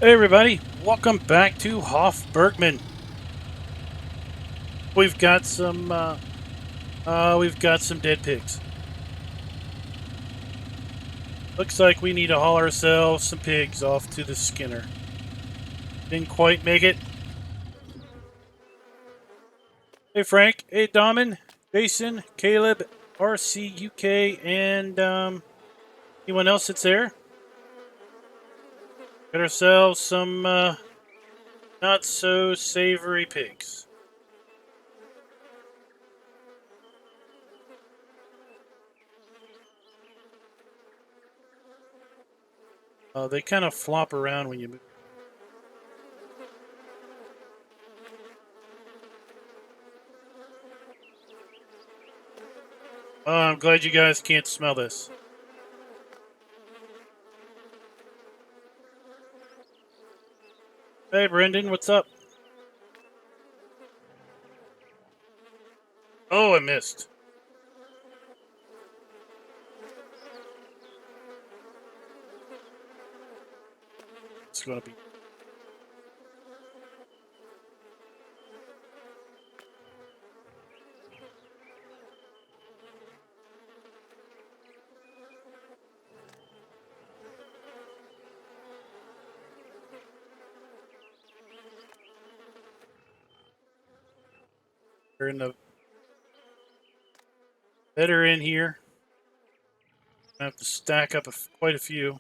Hey everybody, welcome back to Hof Bergmann. We've got some dead pigs. Looks like we need to haul ourselves some pigs off to the skinner. Didn't quite make it. Hey Frank, hey Daman, Jason, Caleb, RC UK, and anyone else that's there? Got ourselves some not so savory pigs. They kind of flop around when you move. Oh, I'm glad you guys can't smell this. Hey Brendan, what's up? Oh, I missed. It's going to be. They're in the better in here. I have to stack up quite a few.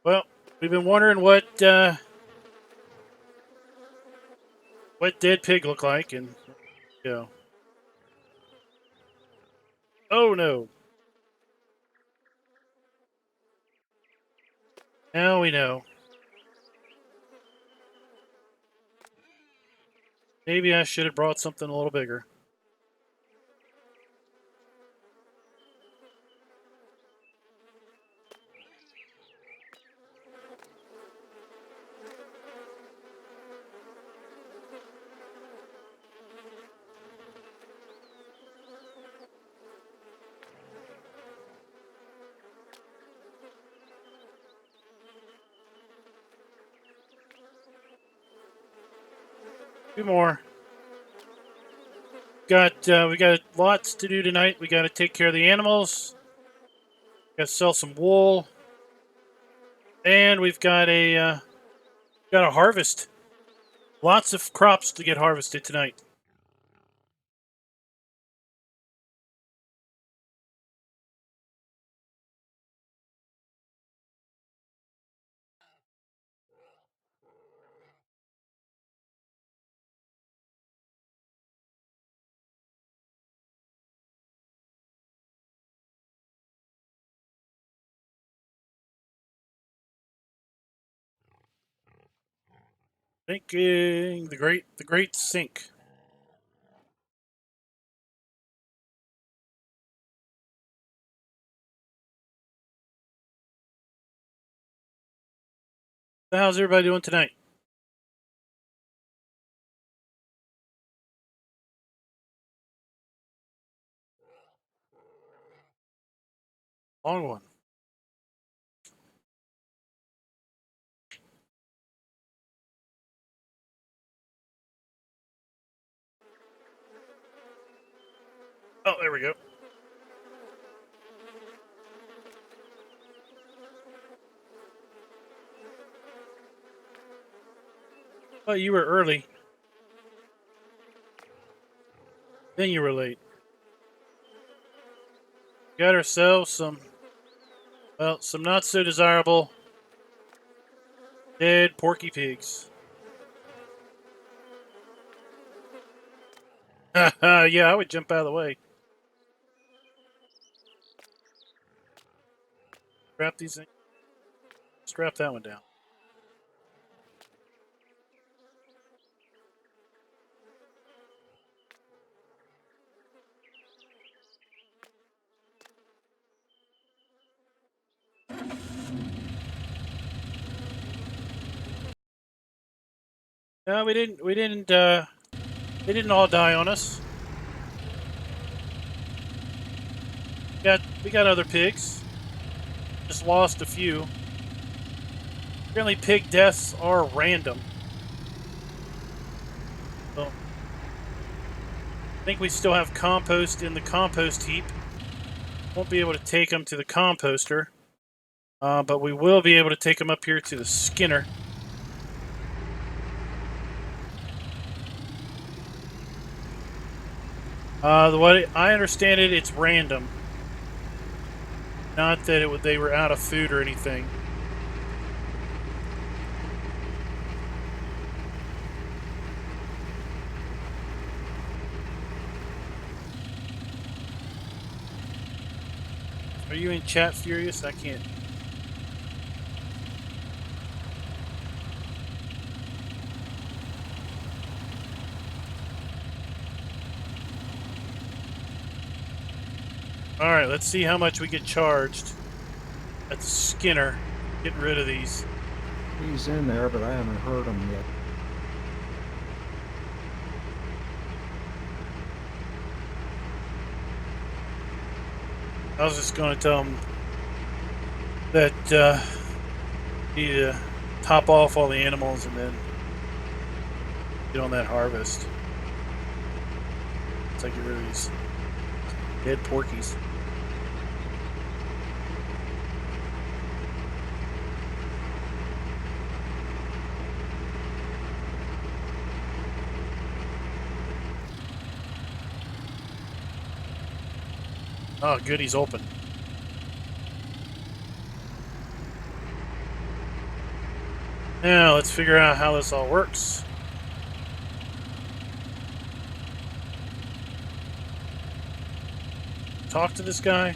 Well, we've been wondering what dead pig look like, and you know. Oh no! Now we know. Maybe I should have brought something a little bigger. Two more. We got lots to do tonight. We got to take care of the animals. Got to sell some wool, and we've got a harvest. Lots of crops to get harvested tonight. Thinking the great sink. So how's everybody doing tonight? Long one. Oh, there we go. Oh, you were early. Then you were late. Got ourselves some not so desirable dead porky pigs. Yeah, I would jump out of the way. Strap these in. Strap that one down. No, we didn't. They didn't all die on us. We got other pigs. Just lost a few. Apparently pig deaths are random. So I think we still have compost in the compost heap. Won't be able to take them to the composter. But we will be able to take them up here to the skinner. The way I understand it, it's random. Not that they were out of food or anything. Are you in chat, Furious? I can't. All right, let's see how much we get charged at the skinner. Getting rid of these. He's in there, but I haven't heard him yet. I was just going to tell him that need to top off all the animals and then get on that harvest. Let's get rid of these dead porkies. Oh, good, he's open. Now, let's figure out how this all works. Talk to this guy.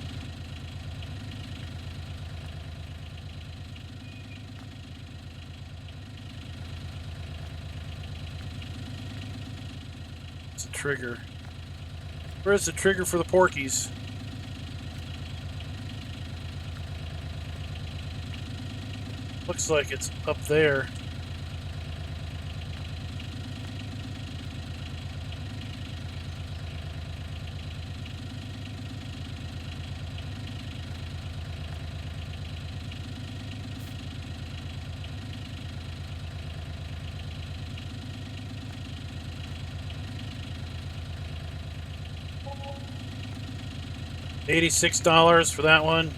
It's a trigger. Where's the trigger for the porkies? Looks like it's up there. $86 for that one.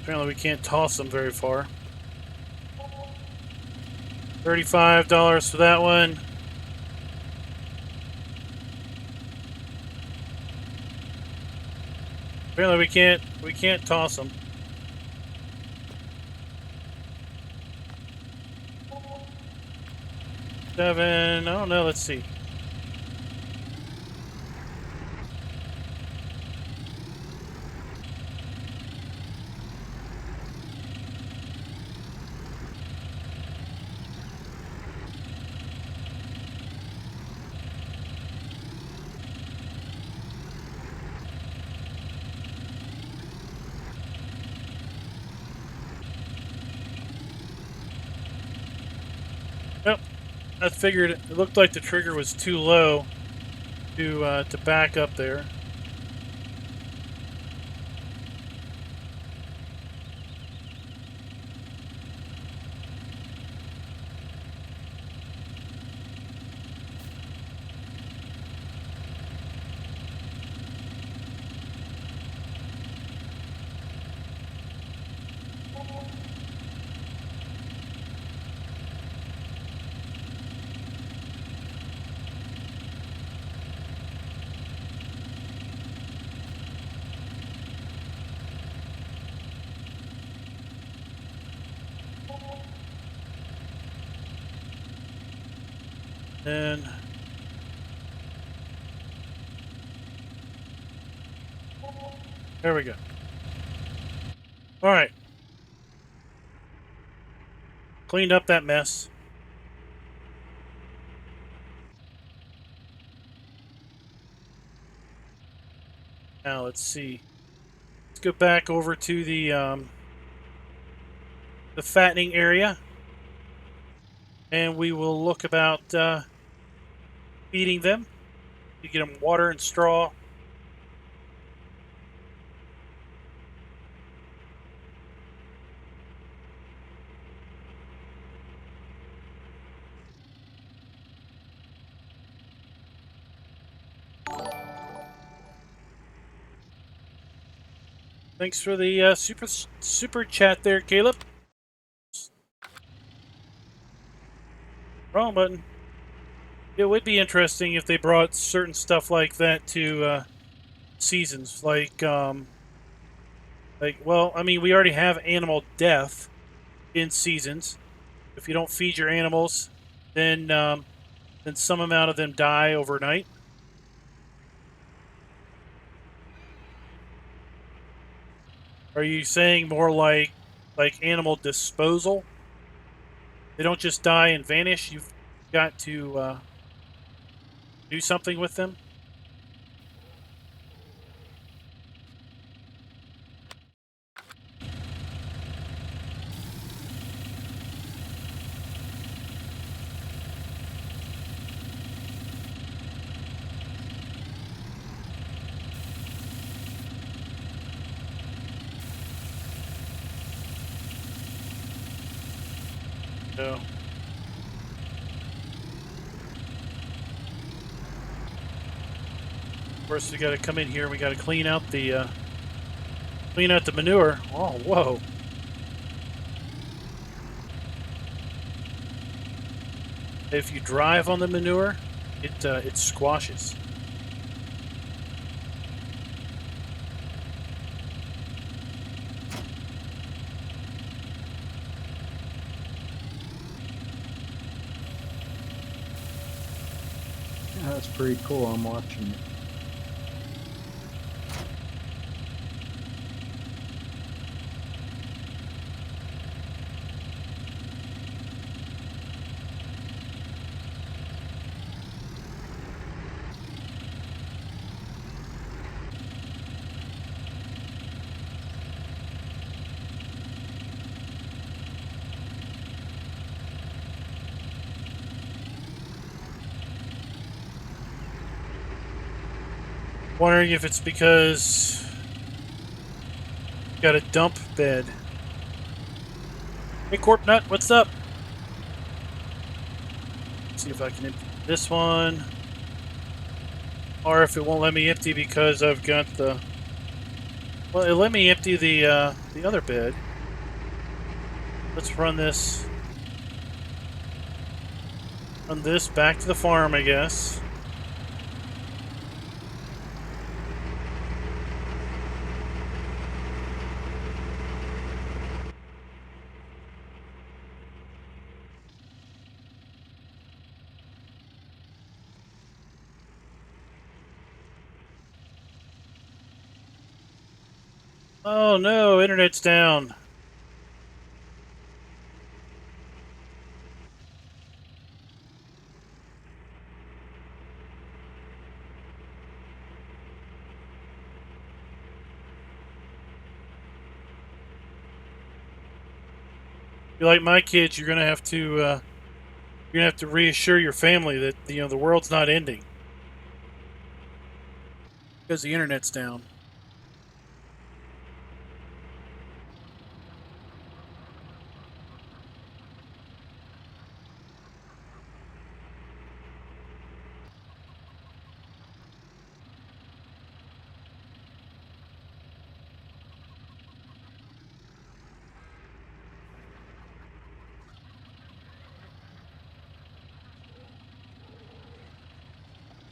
Apparently we can't toss them very far. $35 for that one. Apparently we can't toss them. Seven, I don't know, let's see. Yep, I figured it looked like the trigger was too low to back up there. And there we go. All right. Cleaned up that mess. Now let's see. Let's go back over to the fattening area, and we will look about feeding them. You get them water and straw. Thanks for the super chat there, Caleb. Wrong button. It would be interesting if they brought certain stuff like that to seasons, well, I mean, we already have animal death in seasons. If you don't feed your animals, then some amount of them die overnight. Are you saying more like animal disposal? They don't just die and vanish. You've got to do something with them. So, of course, we got to come in here. We got to clean out the manure. Oh, whoa! If you drive on the manure, it squashes. Yeah, that's pretty cool. I'm watching it. Wondering if it's because you got a dump bed. Hey, Corp Nut, what's up? Let's see if I can empty this one. Or if it won't let me empty because I've got the... Well, it let me empty the other bed. Let's run this. Run this back to the farm, I guess. Oh no, internet's down. If you're like my kids, you're gonna have to reassure your family that the world's not ending because the internet's down.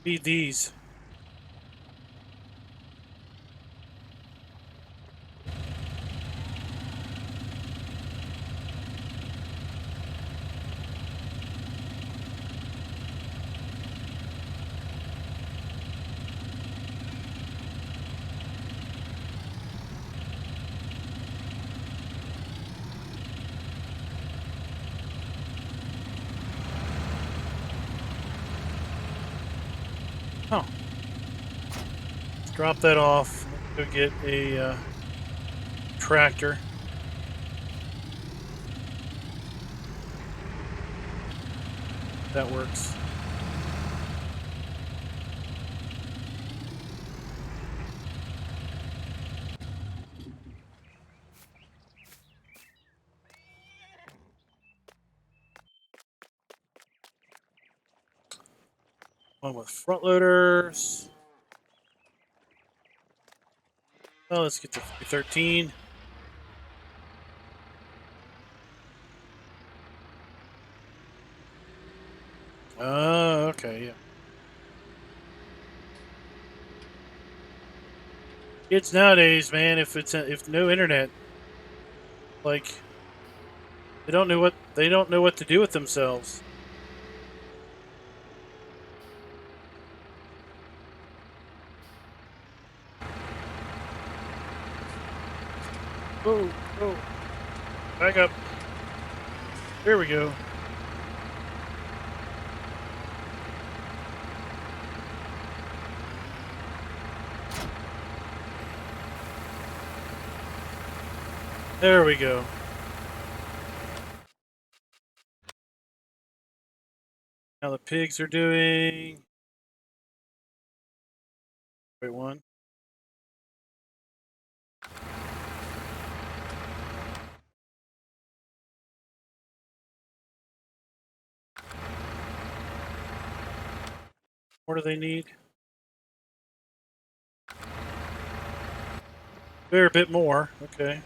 Feed these. Oh. Let's drop that off. Let's go get a tractor. That works. One with front loaders. Well, let's get to 13. Oh, okay, yeah. Kids nowadays, man, if no internet, like they don't know what to do with themselves. Oh, oh, back up. There we go. There we go. Now the pigs are doing. Wait, one. What do they need? They're a bit more. Okay.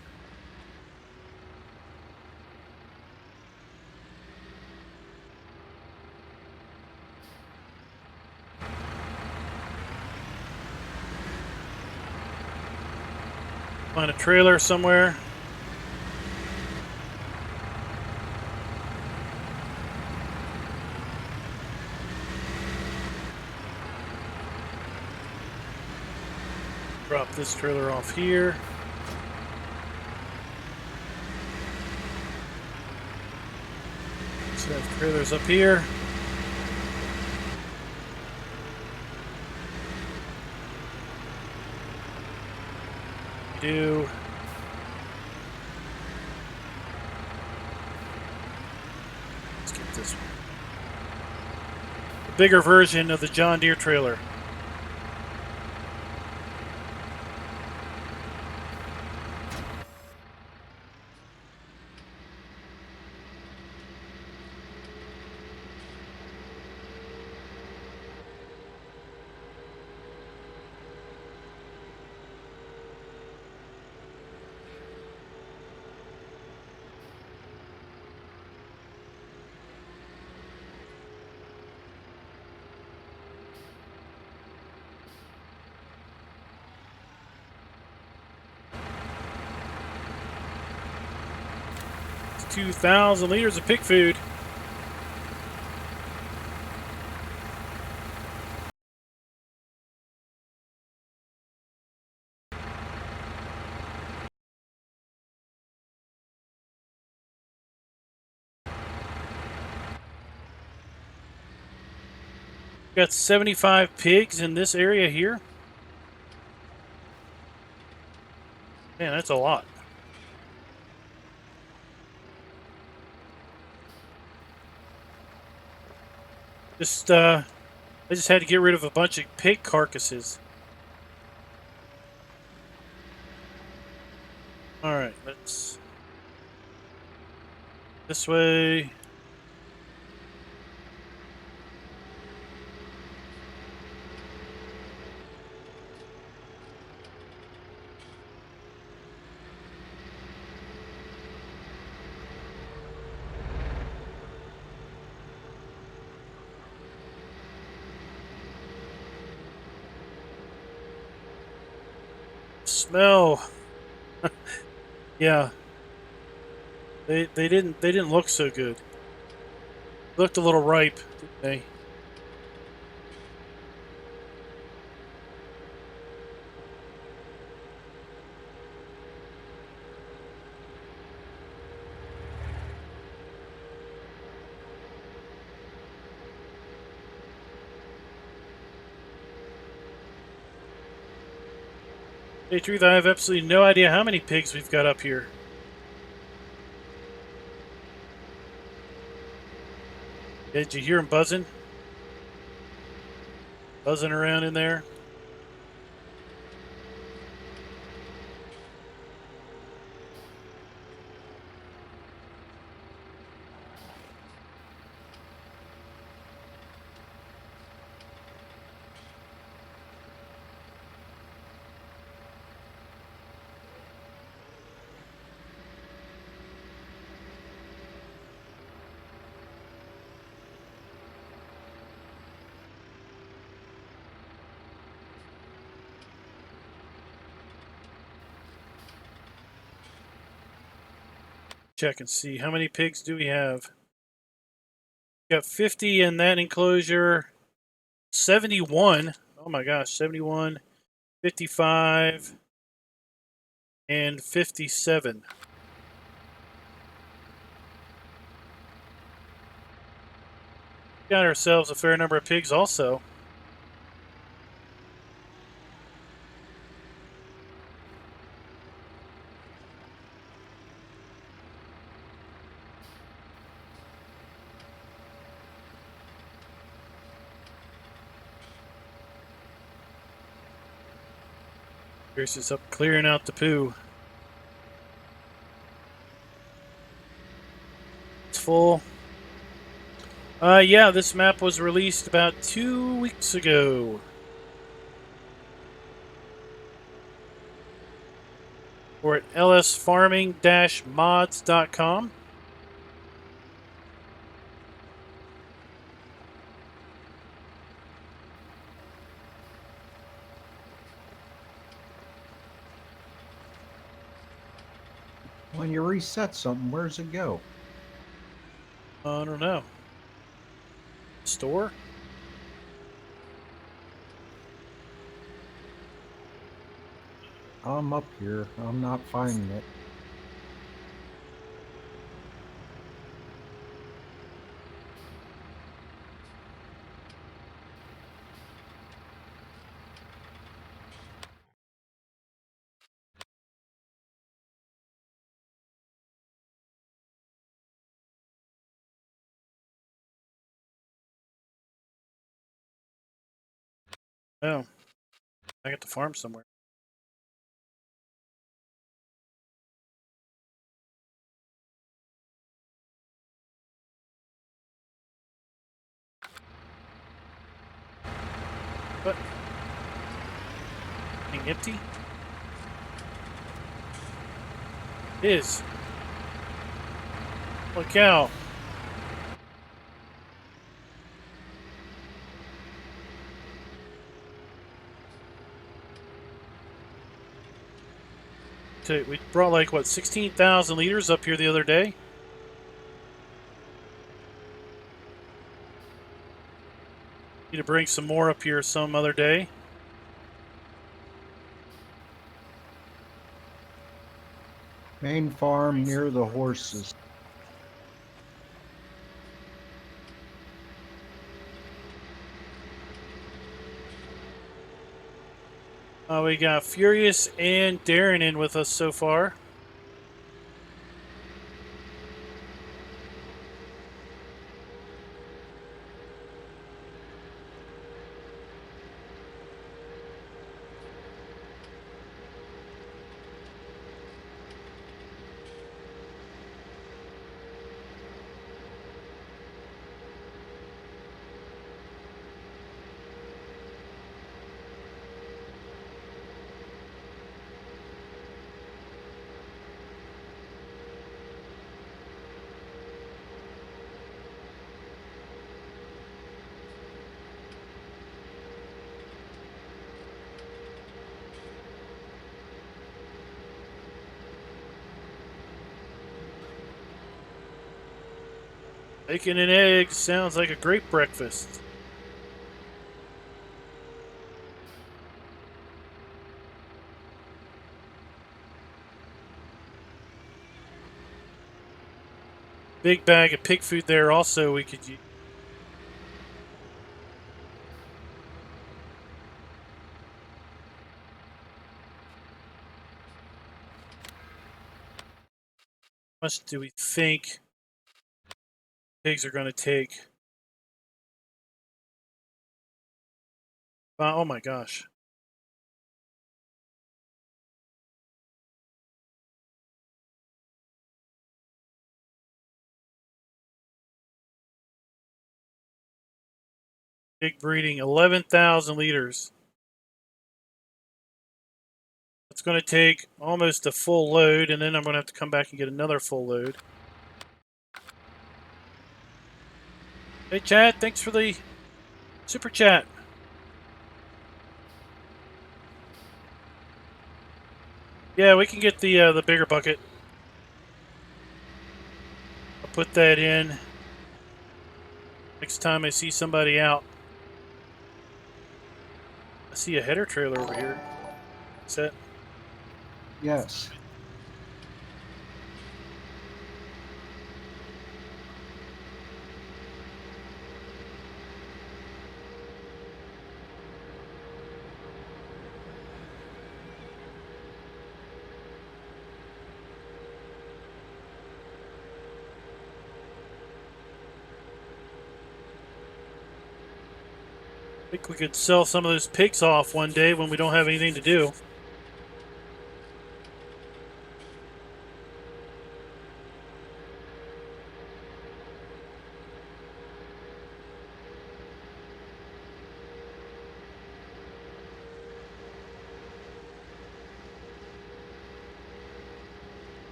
Find a trailer somewhere. Drop this trailer off here. So have trailers up here. We do. Let's get this one. The bigger version of the John Deere trailer. It's 2,000 liters of pig food. Got 75 pigs in this area here. Man, that's a lot. I just had to get rid of a bunch of pig carcasses. All right, let's this way. Smell. Yeah, they didn't look so good. Looked a little ripe, didn't they? Hey, truth, I have absolutely no idea how many pigs we've got up here. Did you hear them buzzing? Buzzing around in there? Check and see. How many pigs do we have? We got 50 in that enclosure. 71. Oh my gosh, 71, 55, and 57. Got ourselves a fair number of pigs also. Here's just up clearing out the poo. It's full. Yeah, this map was released about 2 weeks ago. We're at lsfarming-mods.com. When you reset something, where's it go? I don't know. Store? I'm up here. I'm not finding it. Oh, I got the farm somewhere. What? Being empty? It is. Holy cow. We brought like, what, 16,000 liters up here the other day? Need to bring some more up here some other day. Main farm near the horses. We got Furious and Darren in with us so far. Bacon and eggs sounds like a great breakfast. Big bag of pig food there also we could use. much do we think pigs are going to take? Oh my gosh. Pig breeding, 11,000 liters. It's going to take almost a full load, and then I'm going to have to come back and get another full load. Hey, Chad, thanks for the super chat. Yeah, we can get the bigger bucket. I'll put that in next time I see somebody out. I see a header trailer over here. Is that? Yes. I think we could sell some of those pigs off one day when we don't have anything to do.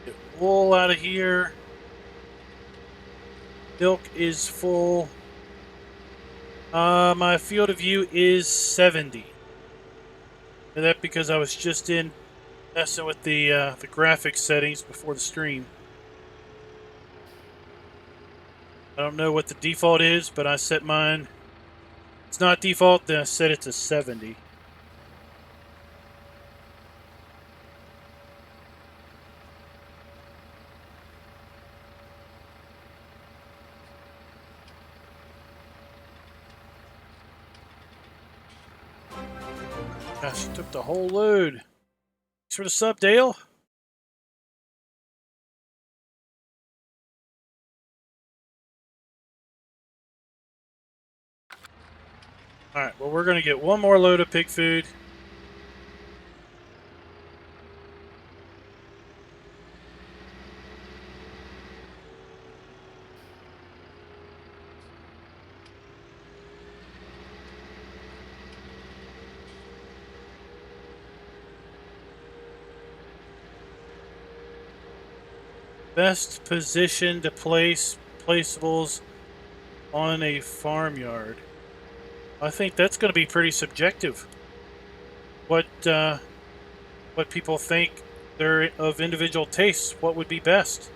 Get wool out of here. Milk is full. My field of view is 70. And that because I was just in messing with the graphics settings before the stream. I don't know what the default is, but I set mine. It's not default, then I set it to 70. Gosh, took the whole load. Thanks for the sub, Dale. Alright, well, we're going to get one more load of pig food. Best position to place placeables on a farmyard. I think that's going to be pretty subjective. What people think they're of individual tastes. What would be best?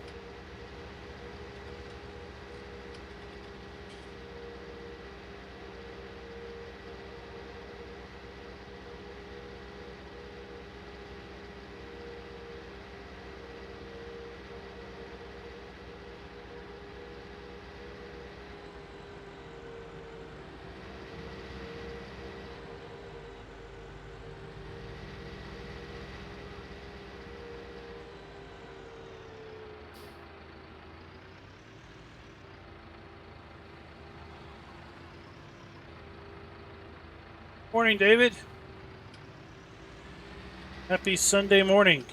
Morning, David. Happy Sunday morning.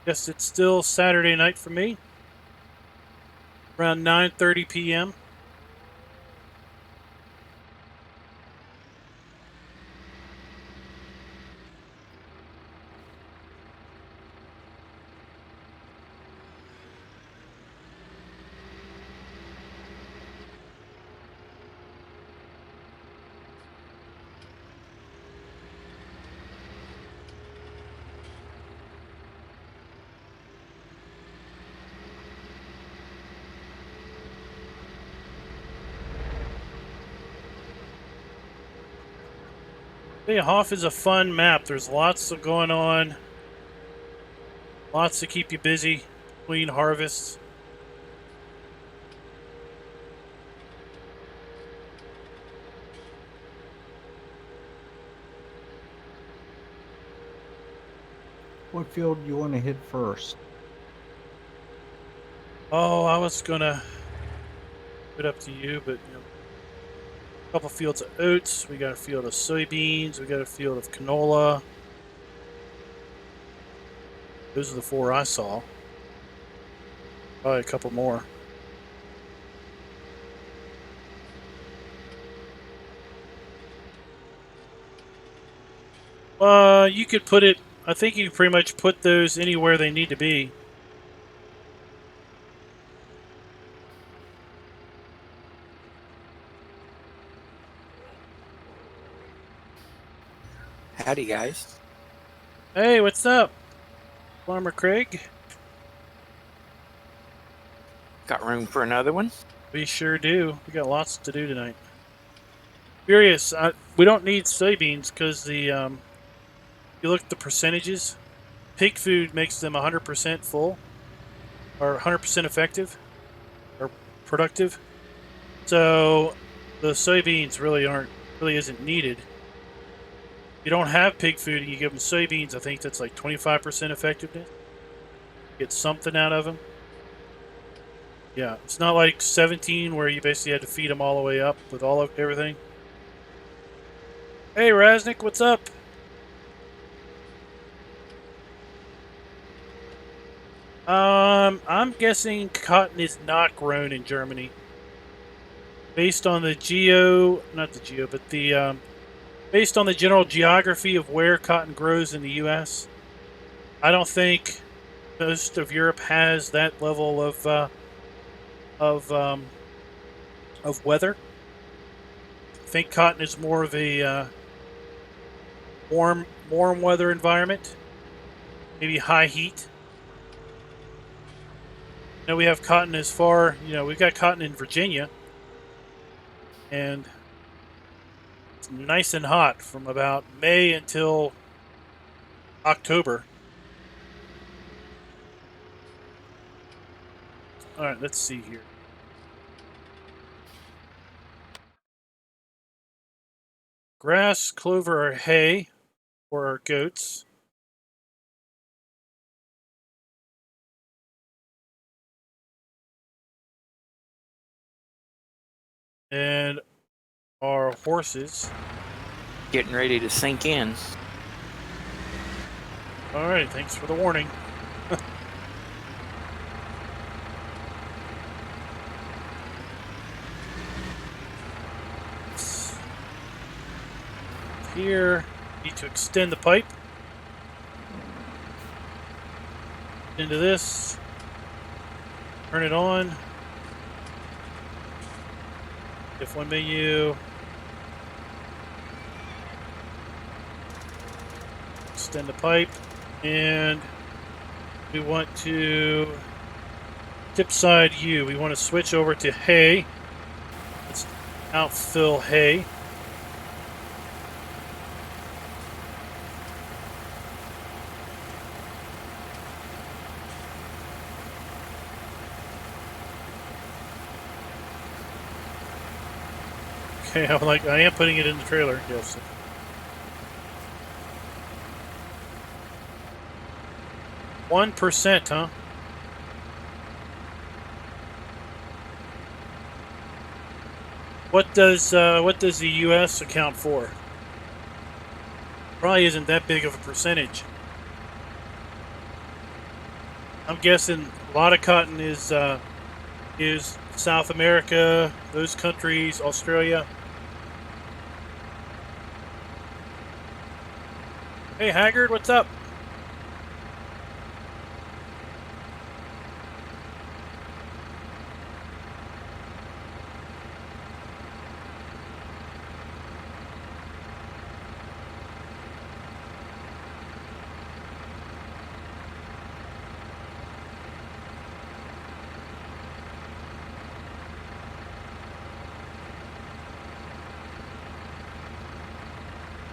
Guess it's still Saturday night for me. Around 9:30 p.m. Hey, Hof is a fun map. There's lots of going on. Lots to keep you busy between harvests. What field do you want to hit first? Oh, I was gonna put it up to you, but a couple fields of oats. We got a field of soybeans. We got a field of canola. Those are the 4 I saw. Probably a couple more. You could put it. I think you can pretty much put those anywhere they need to be. Howdy, guys. Hey, what's up, Farmer Craig? Got room for another one? We sure do. We got lots to do tonight. Furious. We don't need soybeans because you look at the percentages. Pig food makes them 100% full, or 100% effective, or productive. So the soybeans really isn't needed. You don't have pig food and you give them soybeans. I think that's like 25% effectiveness. Get something out of them. Yeah, it's not like 17 where you basically had to feed them all the way up with all of everything. Hey, Raznik, what's up? I'm guessing cotton is not grown in Germany. Based on the based on the general geography of where cotton grows in the U.S., I don't think most of Europe has that level of um, of weather. I think cotton is more of a warm weather environment, maybe high heat. We have cotton as far, we've got cotton in Virginia, and it's nice and hot from about May until October. All right, let's see here. Grass, clover, or hay for our goats. And our horses. Getting ready to sink in. All right, thanks for the warning. Here, need to extend the pipe into this. Turn it on. F1 menu. Extend the pipe. And we want to tip side U. We want to switch over to hay. Let's outfill hay. Okay, I am putting it in the trailer. Yes. %, huh? What does the U.S. account for? Probably isn't that big of a percentage. I'm guessing a lot of cotton is South America, those countries, Australia. Hey, Haggard, what's up?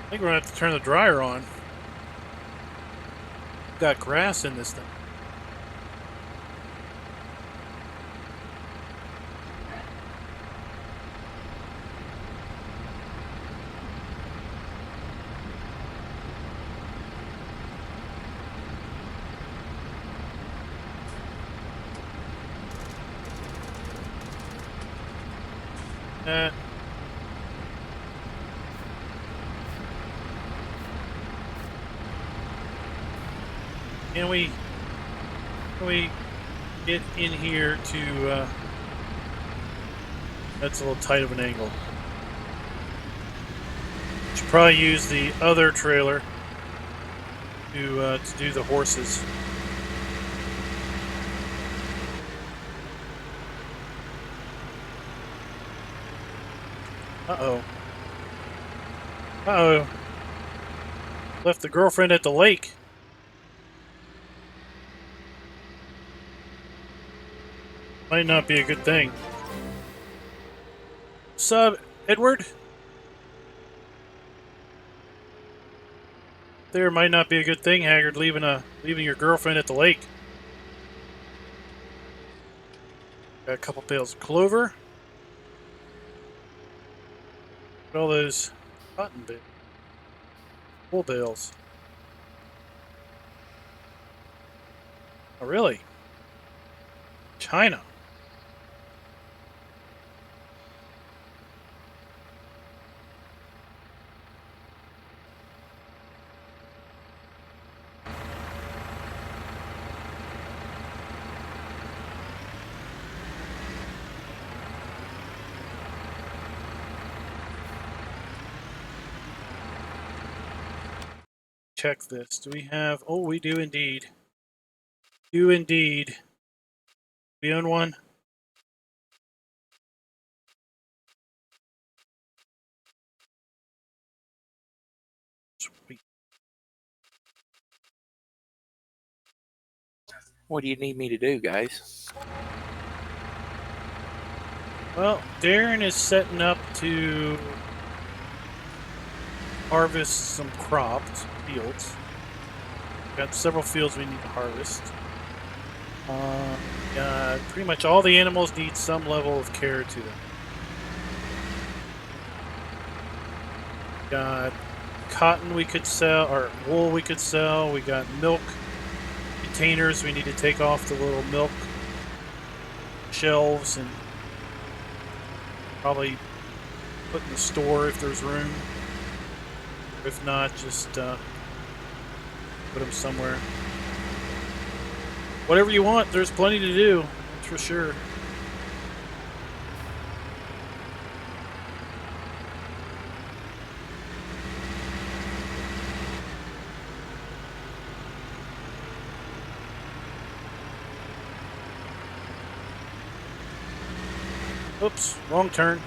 I think we're going to have to turn the dryer on. Got grass in this thing. that. Can we get in here to, that's a little tight of an angle. Should probably use the other trailer to do the horses. Uh-oh. Uh-oh. Left the girlfriend at the lake. Might not be a good thing. Sub, Edward? There might not be a good thing, Haggard, leaving your girlfriend at the lake. Got a couple bales of clover. Got all those cotton bales. Wool bales. Oh, really? China. Check this. Do we have... Oh, we do indeed. Do indeed. We own one. Sweet. What do you need me to do, guys? Well, Darren is setting up to harvest some crops, fields. Got several fields we need to harvest. Pretty much all the animals need some level of care to them. Got cotton we could sell, or wool we could sell. We got milk containers we need to take off the little milk shelves and probably put in the store if there's room. If not, just put them somewhere. Whatever you want, there's plenty to do, that's for sure. Oops, wrong turn.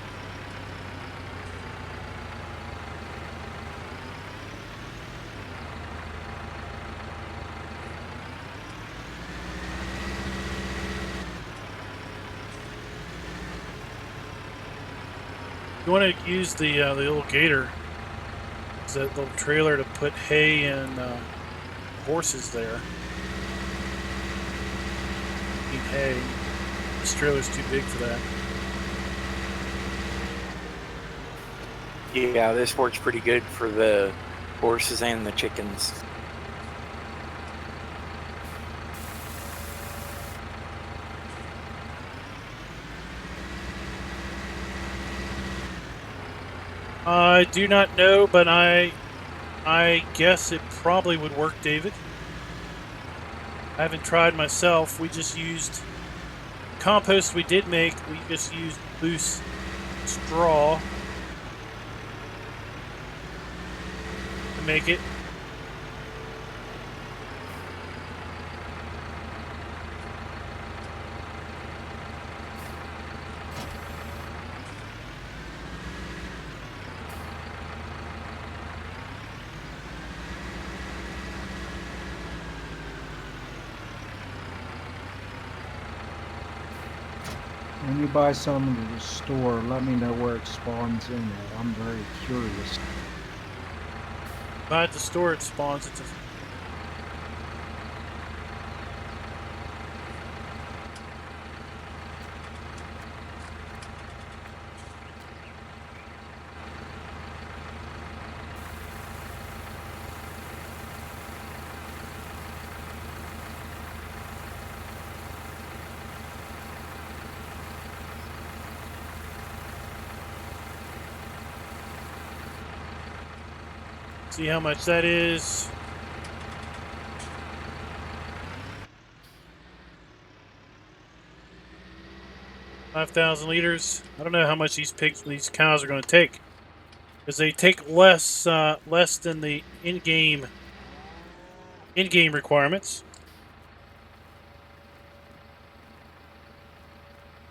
You want to use the little gator, that little trailer, to put hay and horses there. Need hay. This trailer's too big for that. Yeah, this works pretty good for the horses and the chickens. I do not know, but I guess it probably would work, David. I haven't tried myself. We just used compost we did make. We just used loose straw to make it. When you buy some at the store, let me know where it spawns in at. I'm very curious. Buy at the store, it spawns. It's a See how much that is. $5,000 liters. I don't know how much these cows are going to take, because they take less than the in-game requirements.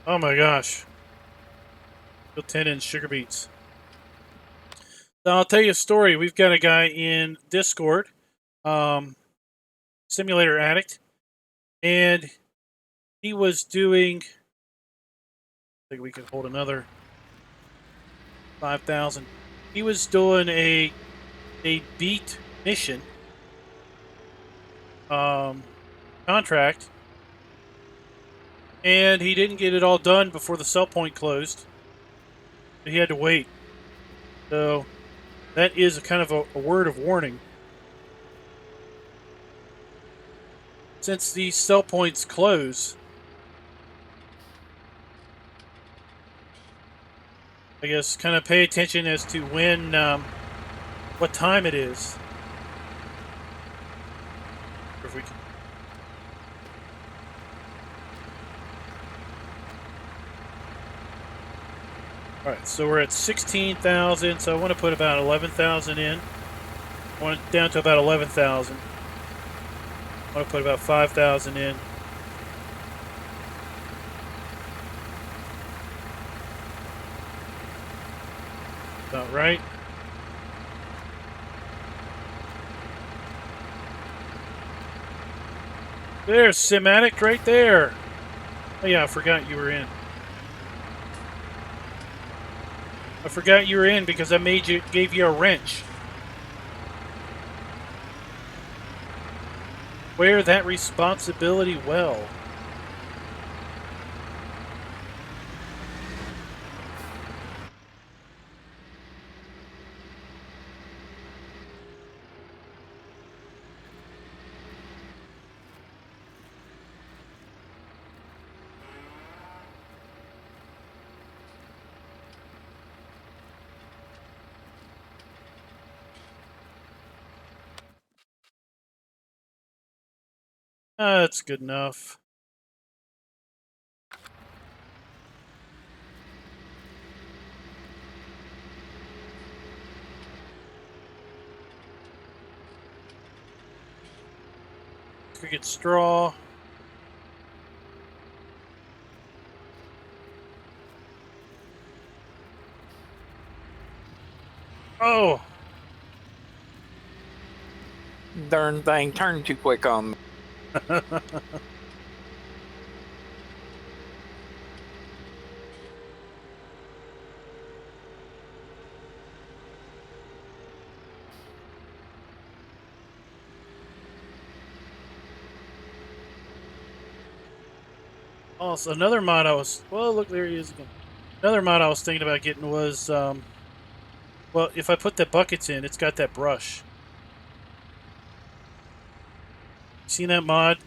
Oh my gosh. 10-inch sugar beets. So I'll tell you a story. We've got a guy in Discord, Simulator Addict, and he was doing, I think we could hold another 5,000. He was doing a beat mission contract, and he didn't get it all done before the sell point closed. He had to wait. So that is a kind of a word of warning. Since these sell points close, I guess kind of pay attention as to when, what time it is. If we can. All right, so we're at 16,000. So I want to put about 11,000 in. I want it down to about 11,000. I want to put about 5,000 in. About right. There's Simatic right there. Oh yeah, I forgot you were in. I forgot you were in because I gave you a wrench. Wear that responsibility well. That's good enough. Cricket straw. Oh! Darn thing turned too quick on me. Also, another mod I was... Well, look, there he is again. Another mod I was thinking about getting was... well, if I put the buckets in, it's got that brush. Seen that mod?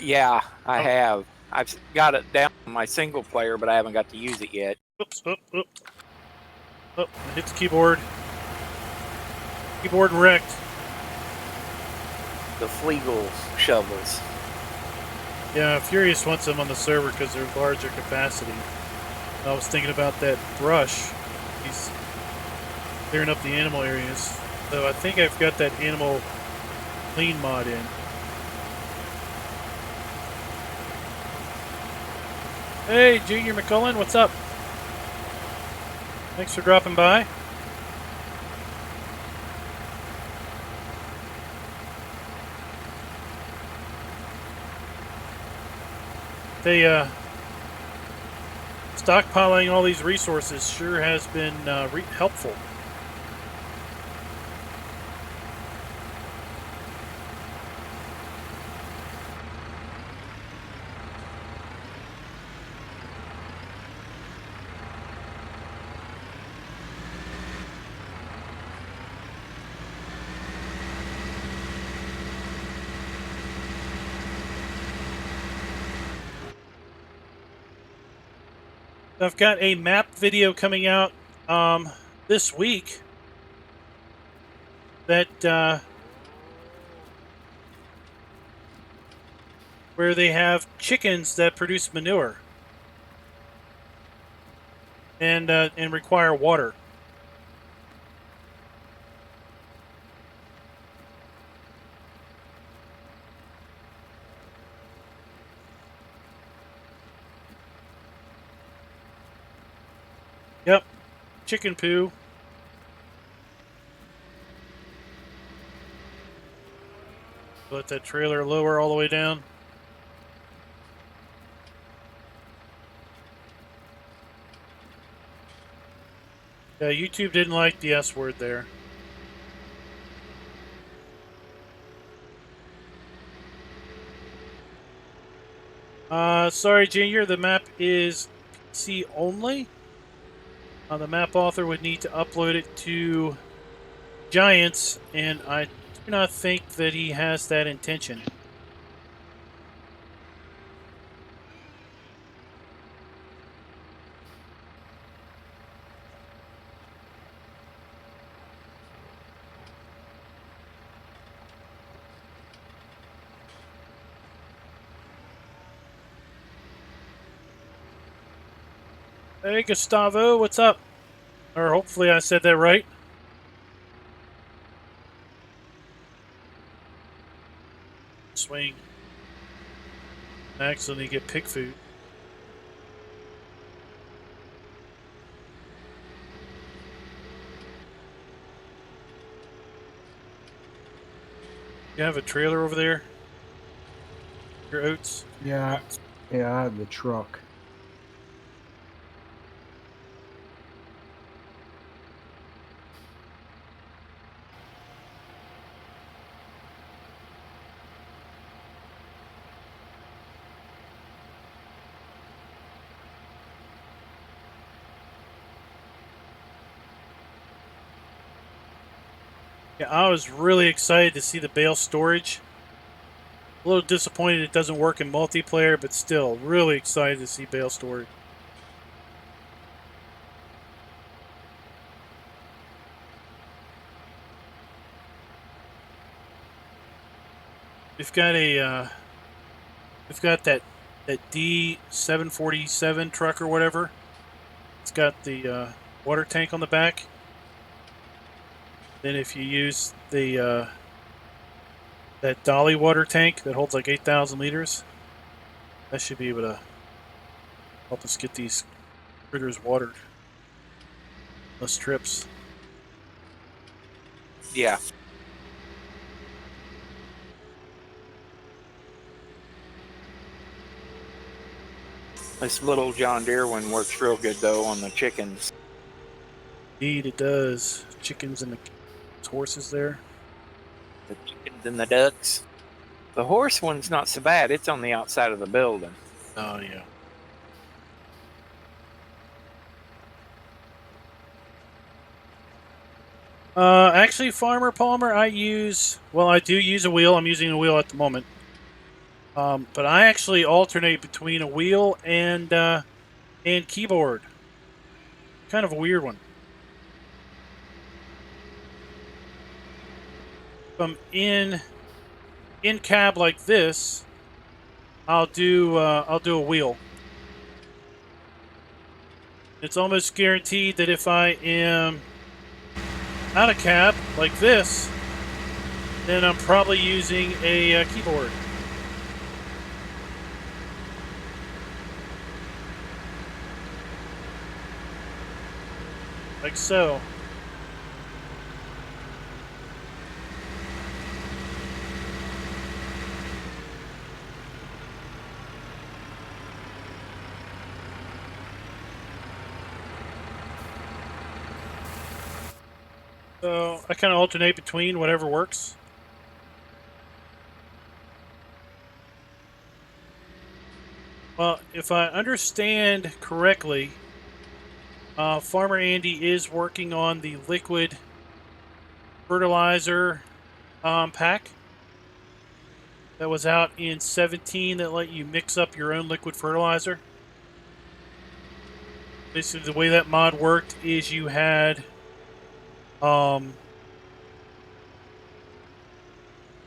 Yeah, I Oh. have. I've got it down on my single player, but I haven't got to use it yet. Oops, Oh, I hit the keyboard. Keyboard wrecked. The Flegel shovels. Yeah, Furious wants them on the server because they're larger capacity. I was thinking about that brush. He's clearing up the animal areas. So I think I've got that animal clean mod in. Hey, Junior McCullen, what's up? Thanks for dropping by. They, stockpiling all these resources sure has been helpful. I've got a map video coming out this week that where they have chickens that produce manure and require water. Yep, chicken poo. Let that trailer lower all the way down. Yeah, YouTube didn't like the S word there. Sorry, Junior, the map is PC only. The map author would need to upload it to Giants, and I do not think that he has that intention. Hey, Gustavo, what's up? Or hopefully I said that right. Swing. Accidentally get pig food. You have a trailer over there? Your oats? Yeah, I have the truck. Yeah, I was really excited to see the bale storage. A little disappointed it doesn't work in multiplayer, but still really excited to see bale storage. We've got that D747 truck or whatever. It's got the water tank on the back. Then if you use the that dolly water tank that holds like 8,000 liters, that should be able to help us get these critters watered. Less trips. Yeah. This little John Deere one works real good though on the chickens. Indeed, it does. Chickens and the horses there. The chickens and the ducks. The horse one's not so bad. It's on the outside of the building. Oh, yeah. Actually, Farmer Palmer, I do use a wheel. I'm using a wheel at the moment. But I actually alternate between a wheel and keyboard. Kind of a weird one. If I'm in cab like this, I'll do a wheel. It's almost guaranteed that if I am out of cab like this, then I'm probably using a keyboard. Like so. So I kind of alternate between whatever works. Well, if I understand correctly, Farmer Andy is working on the liquid fertilizer pack that was out in 17 that let you mix up your own liquid fertilizer. Basically, the way that mod worked is you had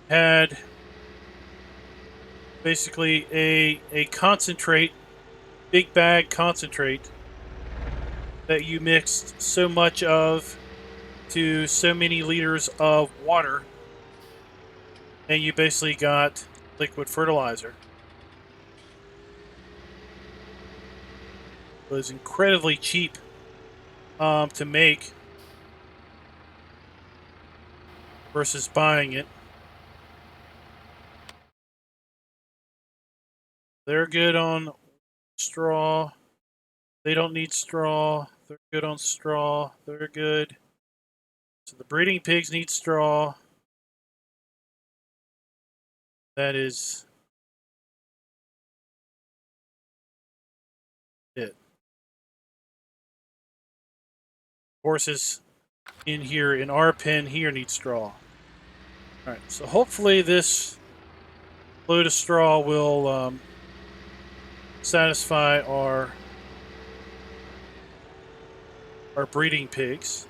had basically a concentrate, big bag concentrate that you mixed so much of to so many liters of water, and you basically got liquid fertilizer. It was incredibly cheap to make versus buying it. They're good on straw. They don't need straw. They're good on straw. They're good. So the breeding pigs need straw. That is it. Horses in here, in our pen here, need straw. Alright, so hopefully this load of straw will satisfy our breeding pigs.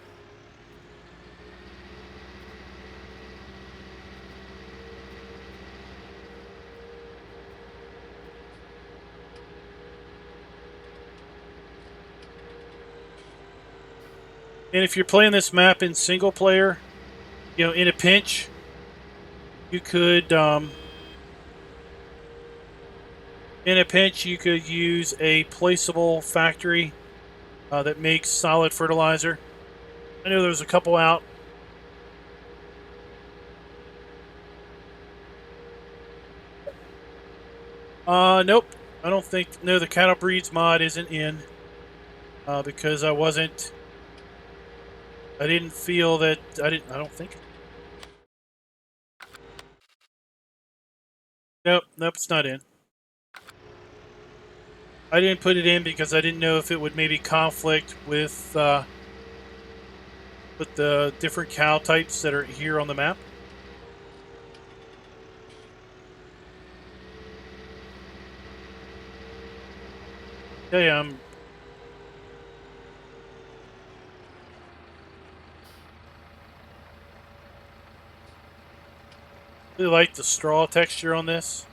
And if you're playing this map in single player, you know, in a pinch, you could use a placeable factory that makes solid fertilizer. I know there's a couple out. Nope. I don't think. No, the cattle breeds mod isn't in because I didn't feel that. I don't think. Nope. Nope. It's not in. I didn't put it in because I didn't know if it would maybe conflict with the different cow types that are here on the map. Okay, really like the straw texture on this.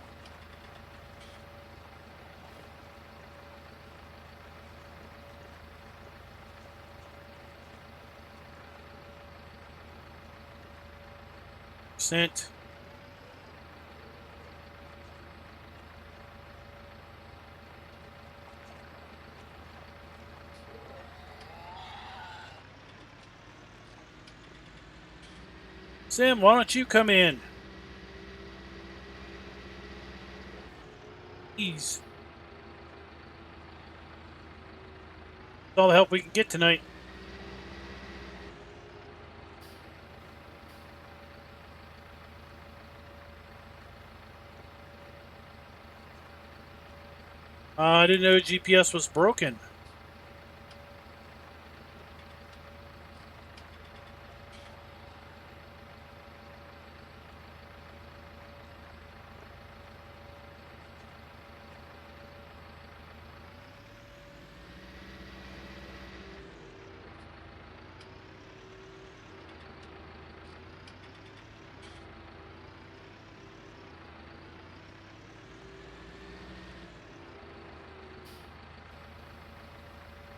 Percent. Sim, why don't you come in? Please. All the help we can get tonight. I didn't know GPS was broken.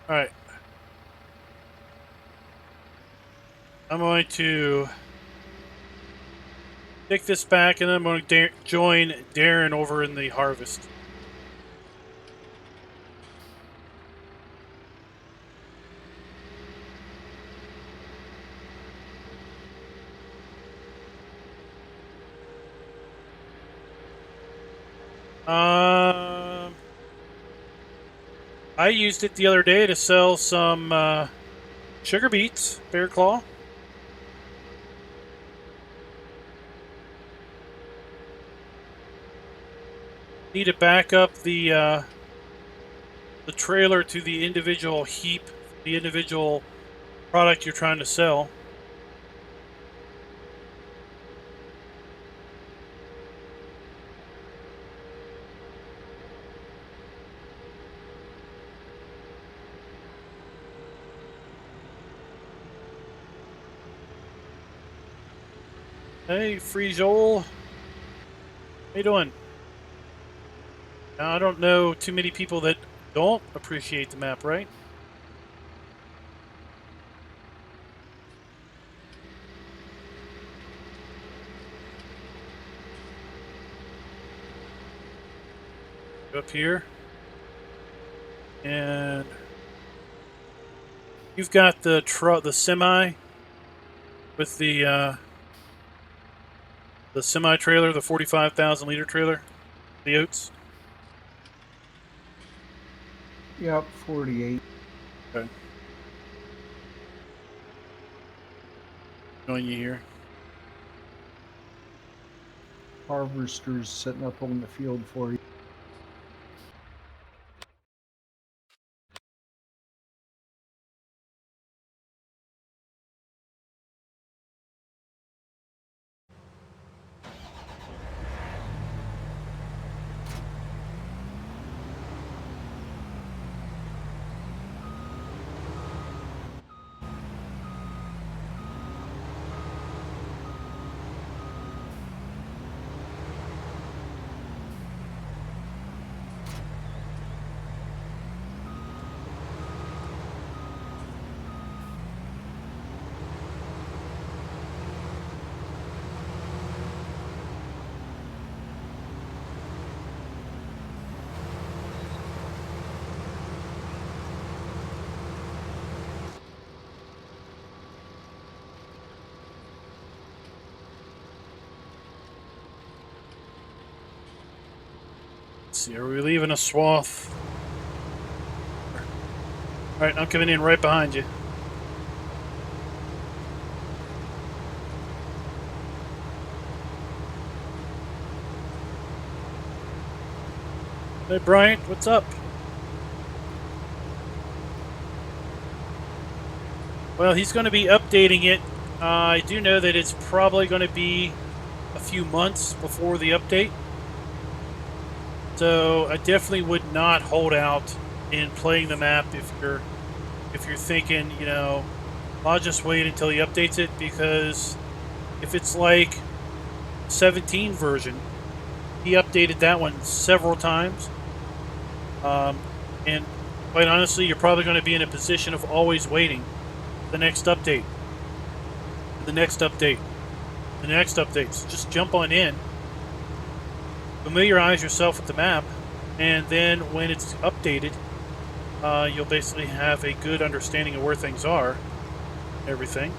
Alright. I'm going to take this back and then I'm going to join Darren over in the harvest. I used it the other day to sell some sugar beets, bear claw. Need to back up the trailer to the individual heap, the individual product you're trying to sell. Hey, Free Joel. you doing? Now, I don't know too many people that don't appreciate the map, right? Up here. And you've got the semi with the semi trailer, the 45,000 liter trailer, the oats. Yep, 48. Okay. Join you here. Harvesters sitting up on the field for you. Let's see, are we leaving a swath? All right, I'm coming in right behind you. Hey, Bryant, what's up? Well, he's going to be updating it. I do know that it's probably going to be a few months before the update. So I definitely would not hold out in playing the map if you're thinking, you know, I'll just wait until he updates it, because if it's like 17 version, he updated that one several times. And quite honestly, you're probably going to be in a position of always waiting the next update, the next update, the next update. So just jump on in, familiarize yourself with the map, and then when it's updated, you'll basically have a good understanding of where things are, everything.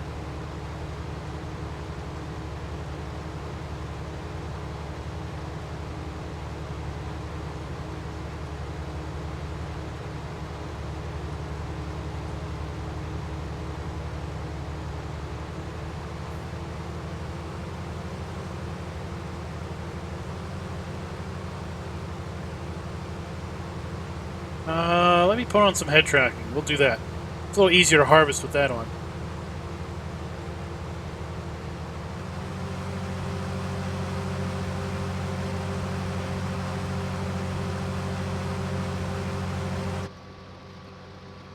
Let me put on some head tracking. We'll do that. It's a little easier to harvest with that on.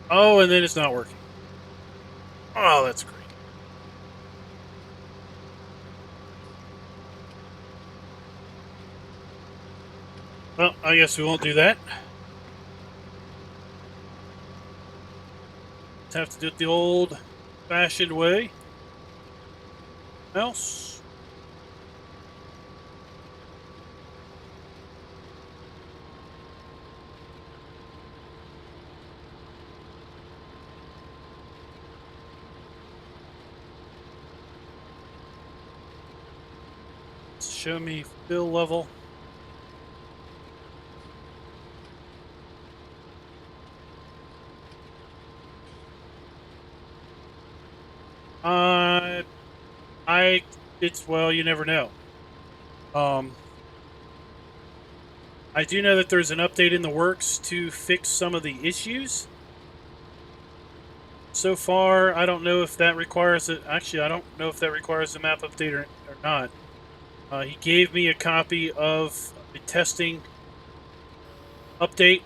Oh, and then it's not working. Oh, that's great. Well, I guess we won't do that. Have to do it the old-fashioned way. Else, show me fill level. It's, well, you never know. I do know that there's an update in the works to fix some of the issues. So far, I don't know if that requires it. Actually, I don't know if that requires a map update or not. He gave me a copy of the testing update,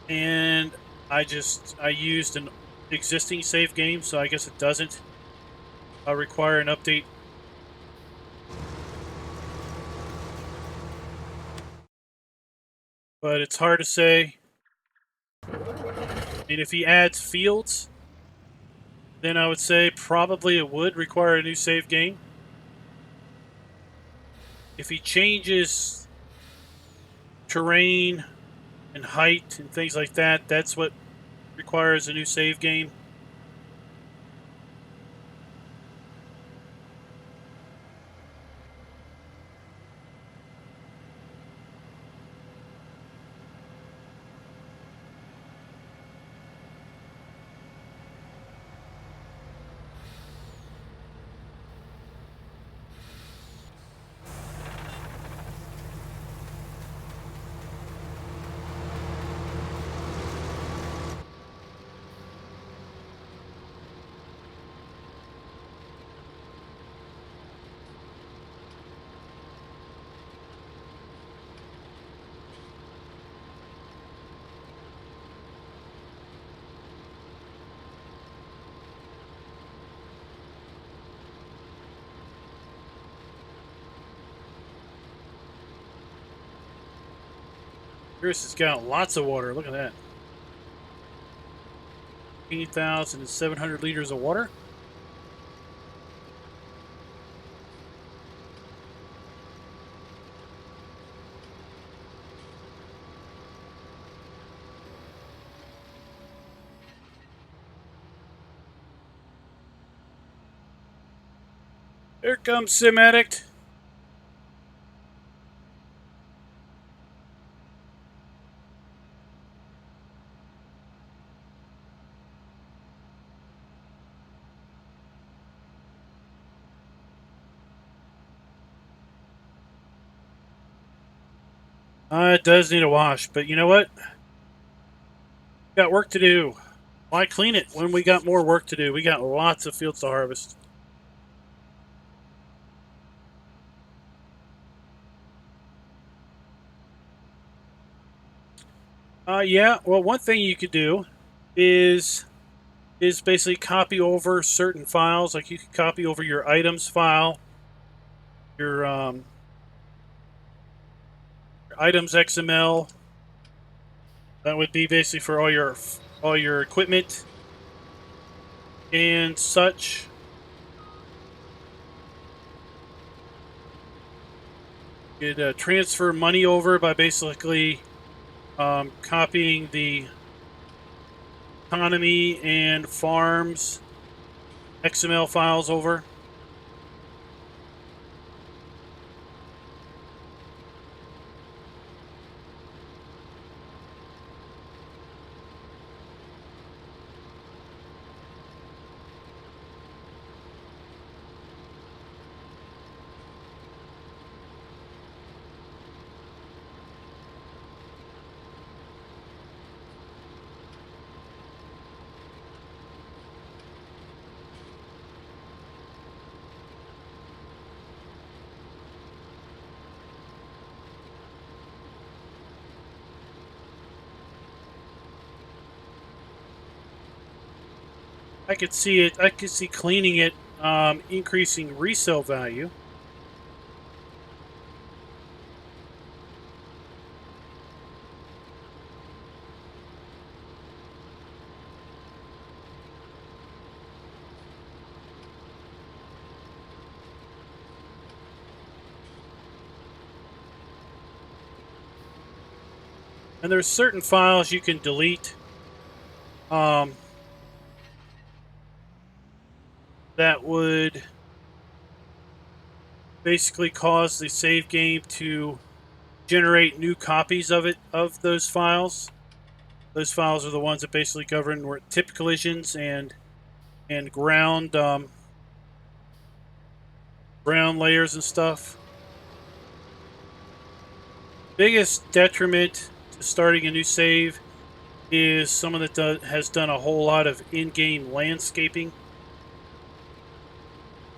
and I used an existing save game, so I guess it doesn't require an update. but it's hard to say. I mean, if he adds fields, then I would say probably it would require a new save game. If he changes terrain and height and things like that, that's what requires a new save game. Chris has got lots of water. Look at that. 18,700 liters of water. Here comes Sim Addict. It does need a wash, but you know what? Got work to do. Why clean it when we got more work to do? We got lots of fields to harvest. Yeah. Well, one thing you could do is basically copy over certain files. Like you could copy over your items file, your items XML. That would be basically for all your equipment and such. You could transfer money over by basically copying the economy and farms XML files over. I could see it. I could see cleaning it, increasing resale value. And there's certain files you can delete that would basically cause the save game to generate new copies of those files. Those files are the ones that basically govern tip collisions and ground ground layers and stuff. Biggest detriment to starting a new save is someone that has done a whole lot of in-game landscaping,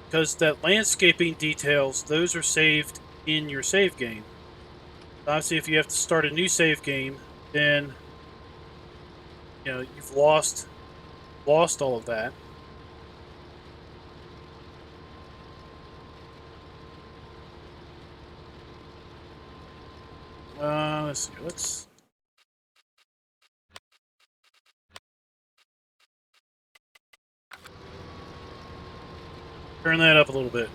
because that landscaping details, those are saved in your save game. Obviously, if you have to start a new save game, then you've lost all of that. Let's see. Turn that up a little bit.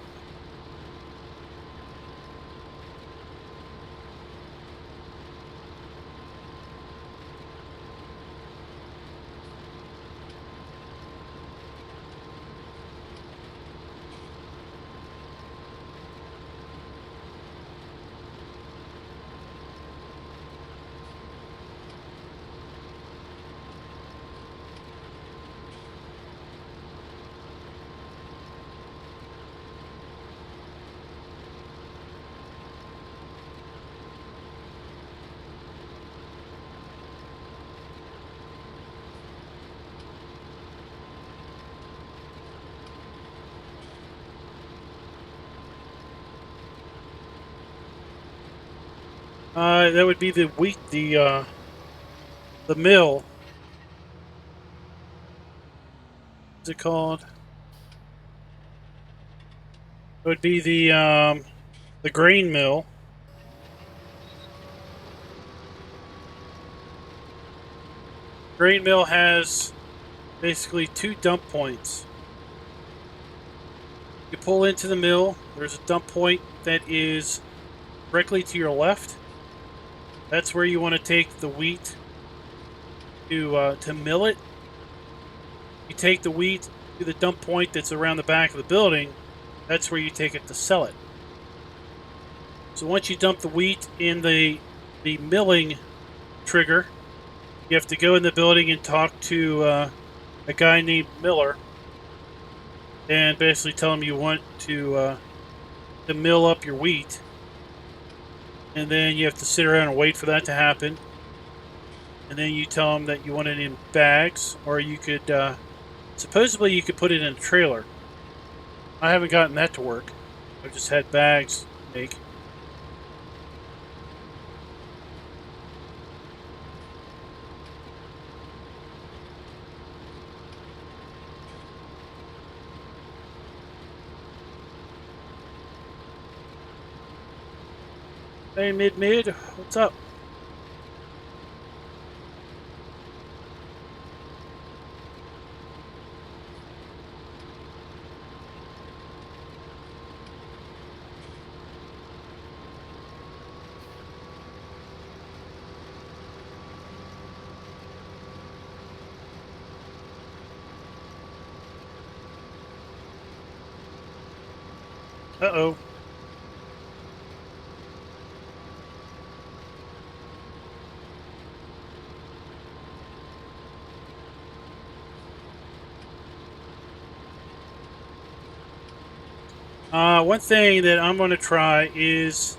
That would be the wheat, the mill. What's it called? It would be the grain mill. Grain mill has basically 2 dump points. You pull into the mill. There's a dump point that is directly to your left. That's where you want to take the wheat to mill it. You take the wheat to the dump point that's around the back of the building. That's where you take it to sell it. So once you dump the wheat in the milling trigger, you have to go in the building and talk to a guy named Miller, and basically tell him you want to mill up your wheat, and then you have to sit around and wait for that to happen. And then you tell him that you want it in bags, or you could supposedly you could put it in a trailer. I haven't gotten that to work. I've just had bags make. Hey, mid, what's up? Uh-oh. One thing that I'm going to try is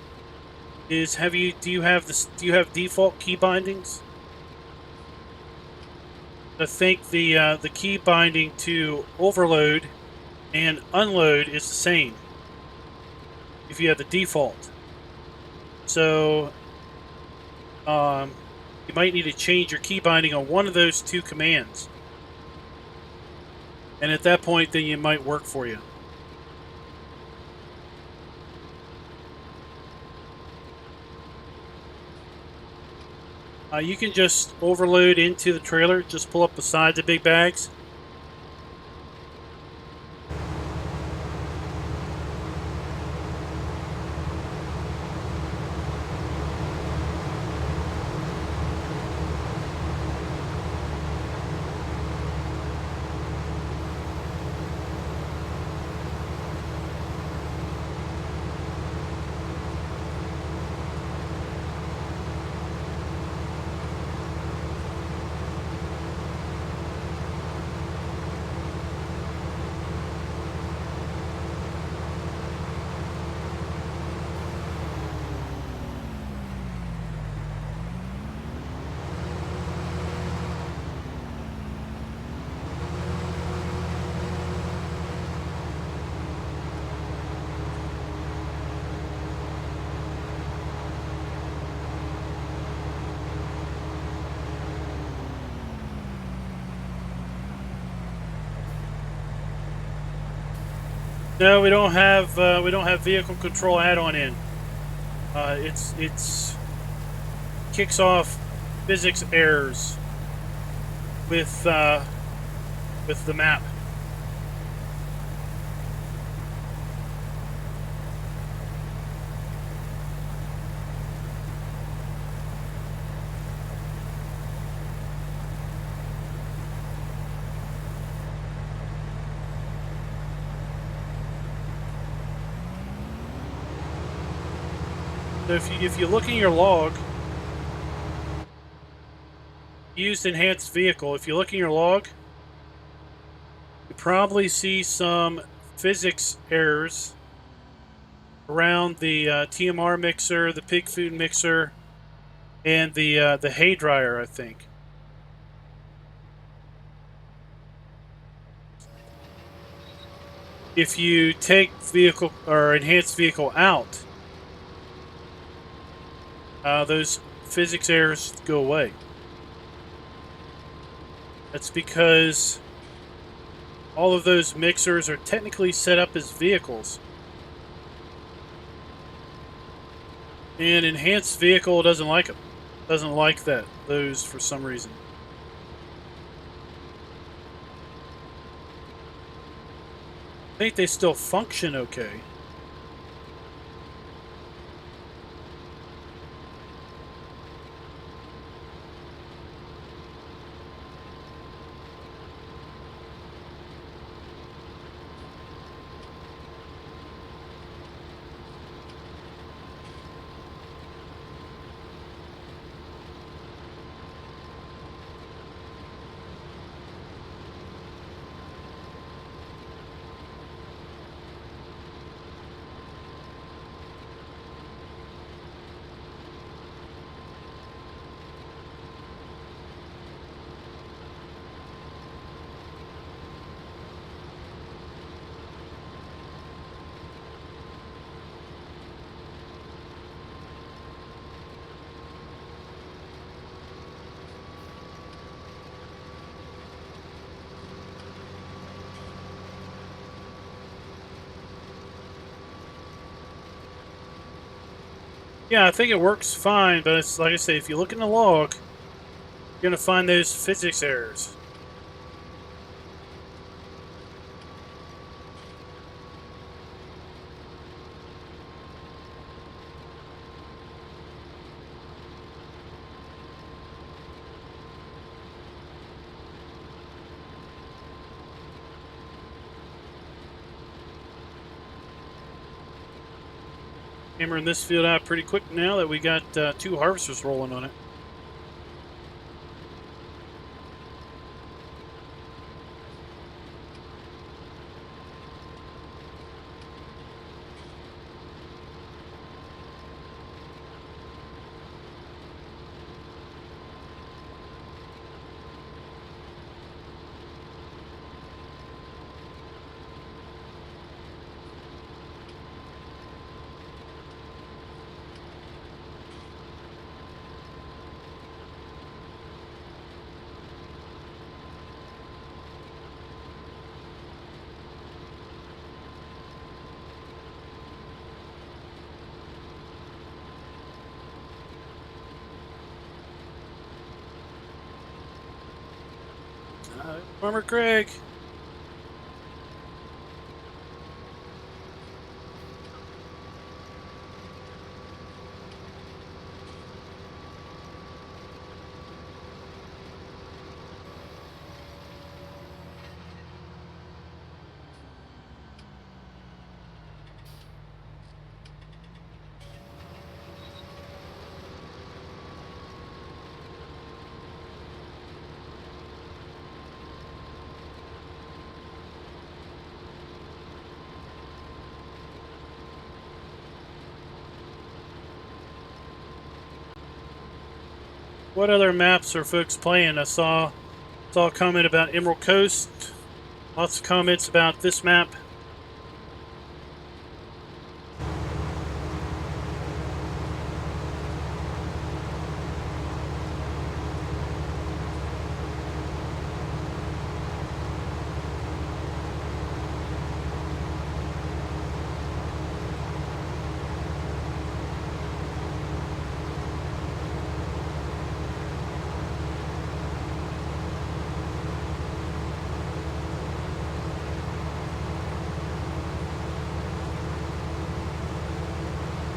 do you have default key bindings? I think the key binding to overload and unload is the same if you have the default. So you might need to change your key binding on one of those 2 commands, and at that point, then you might work for you. You can just overload into the trailer, just pull up beside the big bags. No, we don't have vehicle control add-on in. It's kicks off physics errors with the map. So if you look in your log, used enhanced vehicle. If you look in your log, you probably see some physics errors around the TMR mixer, the pig food mixer, and the hay dryer, I think. If you take vehicle or enhanced vehicle out, those physics errors go away. That's because all of those mixers are technically set up as vehicles. And enhanced vehicle doesn't like them. Doesn't like those for some reason. I think they still function okay. Yeah, I think it works fine, but it's like I say, if you look in the log, you're going to find those physics errors. Hammering this field out pretty quick now that we got 2 harvesters rolling on it. Farmer Craig. What other maps are folks playing? I saw a comment about Emerald Coast. Lots of comments about this map.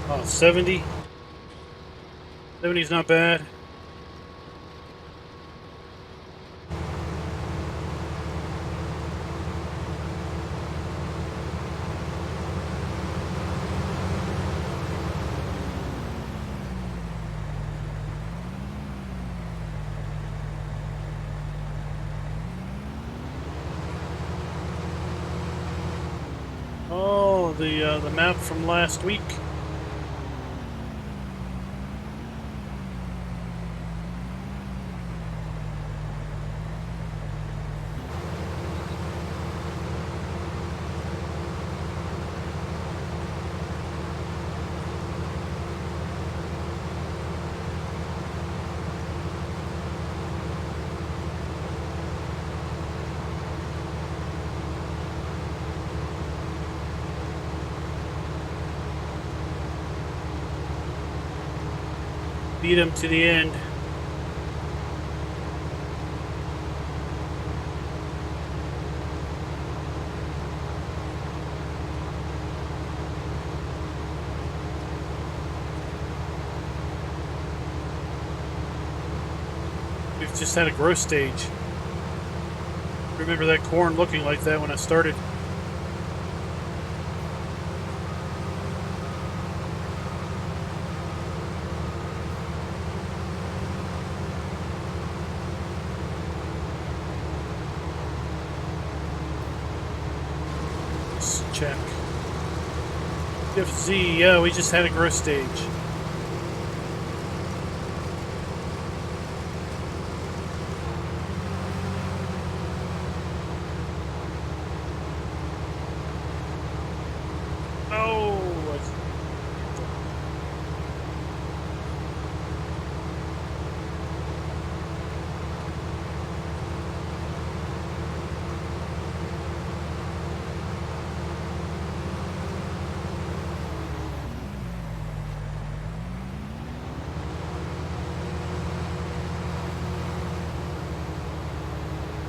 Oh, 70. 70's not bad. of the map from last week. Beat him to the end. We've just had a growth stage. Remember that corn looking like that when I started. Let's check. Shift Z, yeah, we just had a growth stage.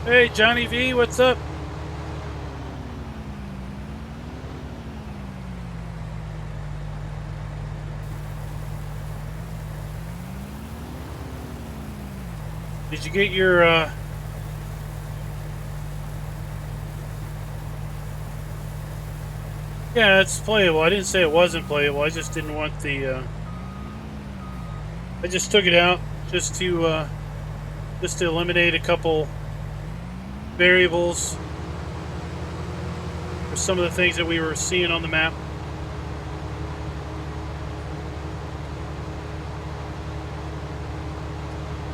Hey, Johnny V, what's up? Did you get your, Yeah, it's playable. I didn't say it wasn't playable. I just didn't want the, I just took it out just to eliminate a couple variables for some of the things that we were seeing on the map.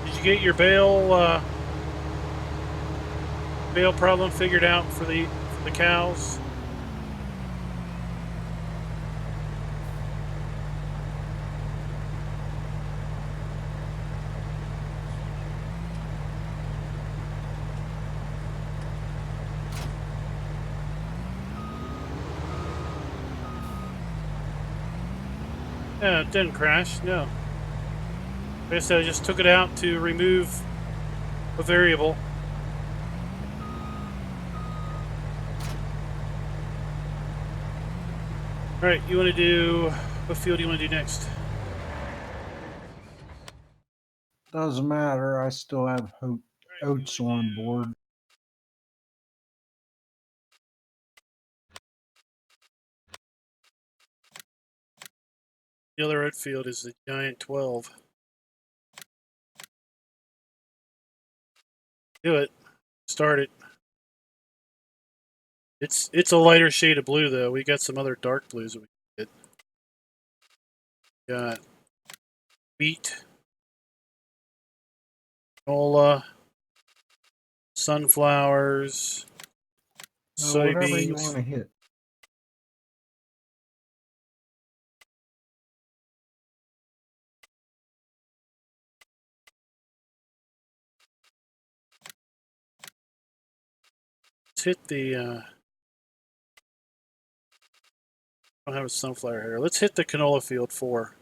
Did you get your bale problem figured out for the cows? Yeah, it didn't crash, no. Like I said, I just took it out to remove a variable. Alright, you want to do... What field do you want to do next? Doesn't matter. I still have oats on board. The other outfield is the Giant 12. Do it. Start it. It's a lighter shade of blue though. We got some other dark blues that we can get. Got wheat, canola, sunflowers, Whatever you soybeans. want to hit. Let's hit the I don't have a sunflower here. Let's hit the canola field 4.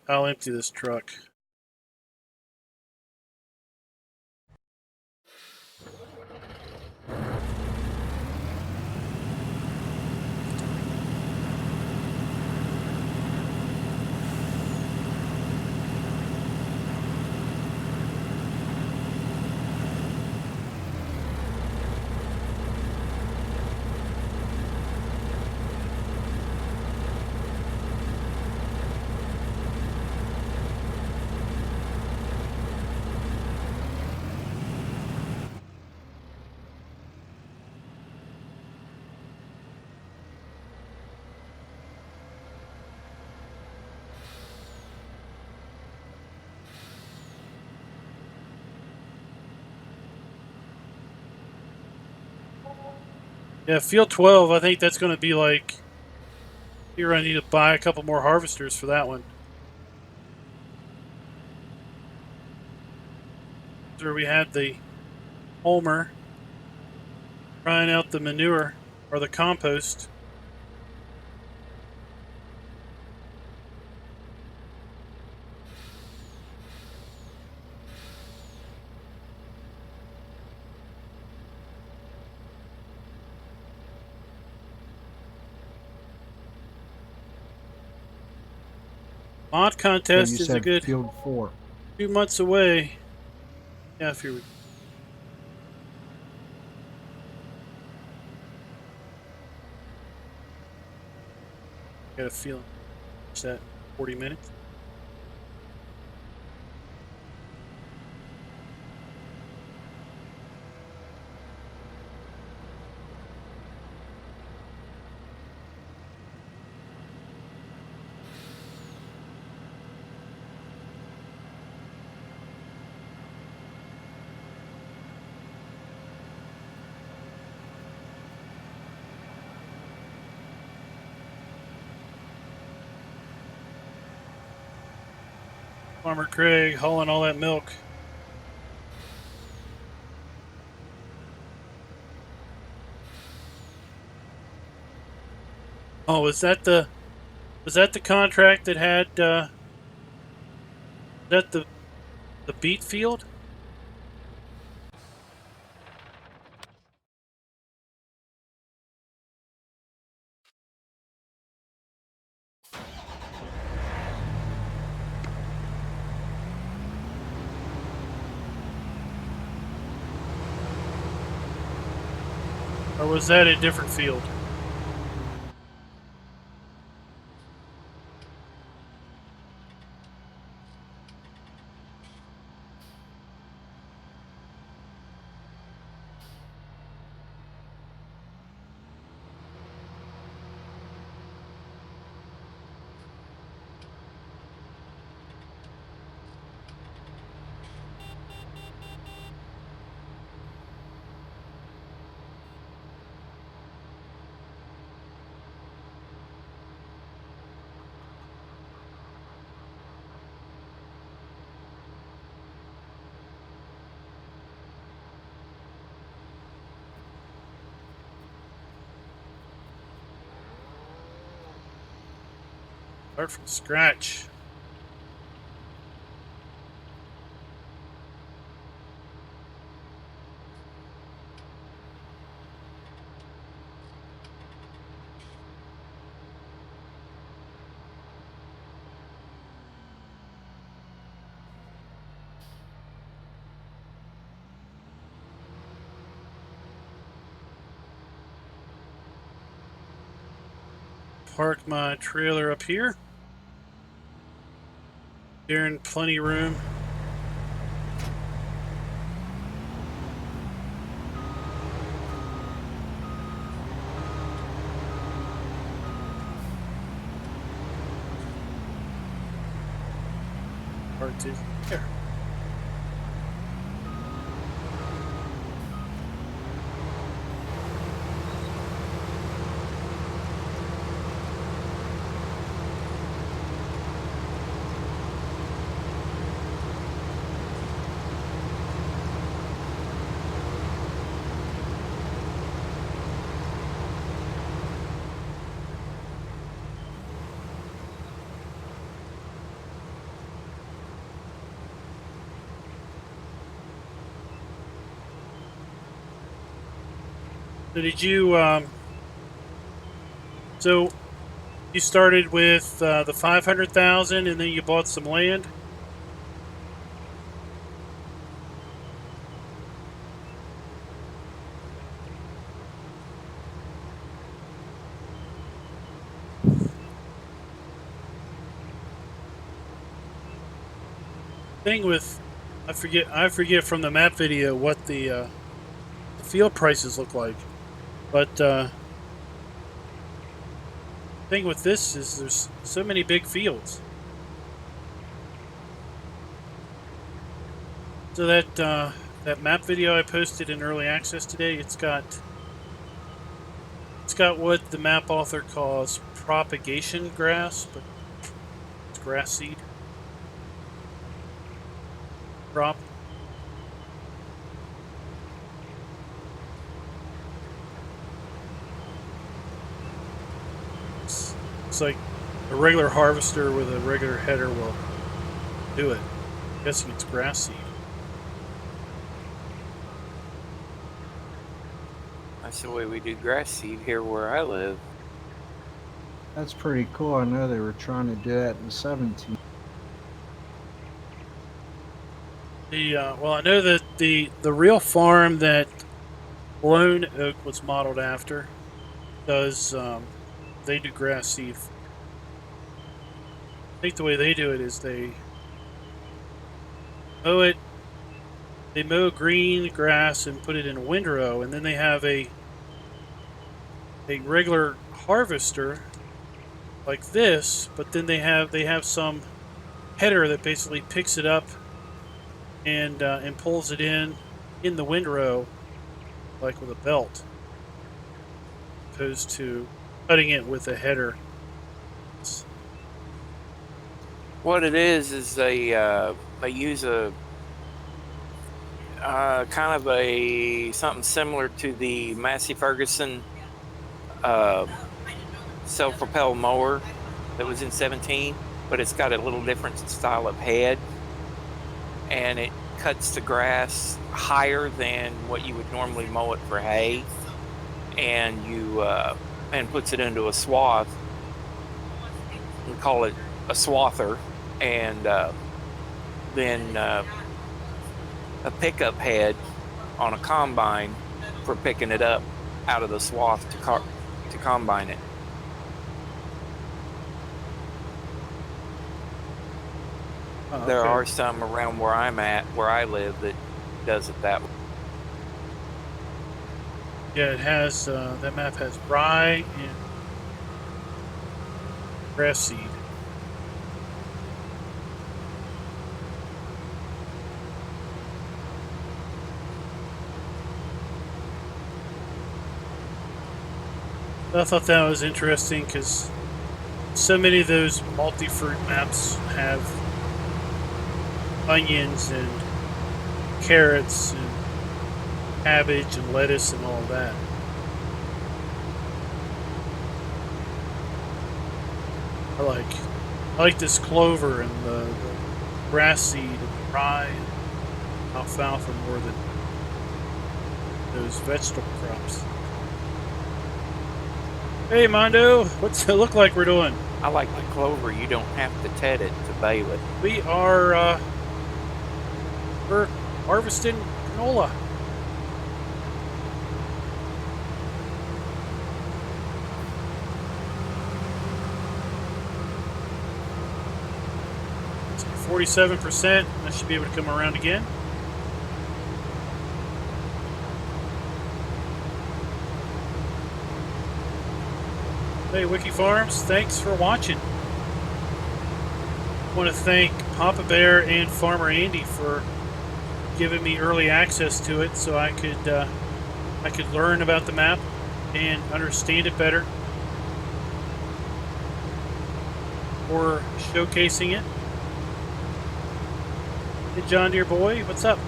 I'll empty this truck. Yeah, field 12, I think that's going to be like, here I need to buy a couple more harvesters for that one. Where we had the Homer trying out the manure or the compost. Mod So contest you is a said good field 4. 2 months away. Yeah, if you got a feeling it's that 40 minutes. Farmer Craig hauling all that milk. Oh, was that the contract that had that the beet field? Or was that a different field? Start from scratch. Park my trailer up here. There in plenty room. Part is here. So did you so you started with the 500,000 and then you bought some land? Thing with I forget from the map video what the field prices look like. But thing with this is there's so many big fields. So that that map video I posted in early access today, it's got got what the map author calls propagation grass, but it's grass seed. Crop. It's like a regular harvester with a regular header will do it. I'm guessing it's grass seed. That's the way we do grass seed here where I live. That's pretty cool. I know they were trying to do that in the 17. Well, I know that the real farm that Lone Oak was modeled after does they do grass seed. I think the way they do it is they mow it. They mow green grass and put it in a windrow, and then they have a regular harvester like this, but then they have some header that basically picks it up and pulls it in the windrow like with a belt, opposed to cutting it with a header. What it is they use a kind of a something similar to the Massey Ferguson self-propelled mower that was in 17, but it's got a little different style of head, and it cuts the grass higher than what you would normally mow it for hay, and and puts it into a swath. We call it a swather, and then a pickup head on a combine for picking it up out of the swath to combine it. Oh, There okay. are some around where I'm at, where I live, that does it that way. Yeah, it has that map has rye and grass seed. I thought that was interesting because so many of those multi-fruit maps have onions and carrots and cabbage and lettuce and all of that. I like this clover and the grass seed and the rye and alfalfa more than those vegetable crops. Hey Mondo, what's it look like we're doing? I like the clover. You don't have to ted it to bale it. We are we're harvesting canola. It's 47%. I should be able to come around again. Hey, Wiki Farms, thanks for watching. I want to thank Papa Bear and Farmer Andy for giving me early access to it so I could learn about the map and understand it better, or showcasing it. Hey John Deere boy, what's up?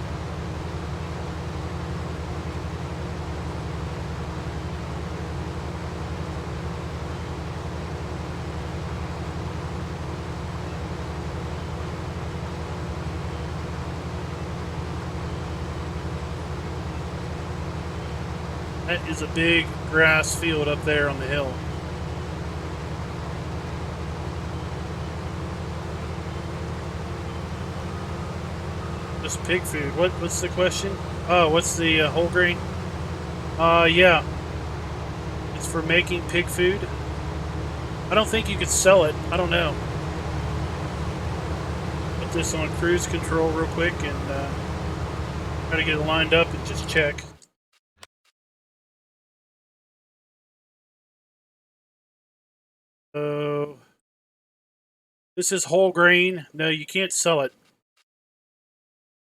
That is a big grass field up there on the hill. Just pig food. What's the question? Oh, what's the whole grain? Yeah. It's for making pig food. I don't think you could sell it. I don't know. Put this on cruise control real quick and try to get it lined up and just check. So this is whole grain. No, you can't sell it.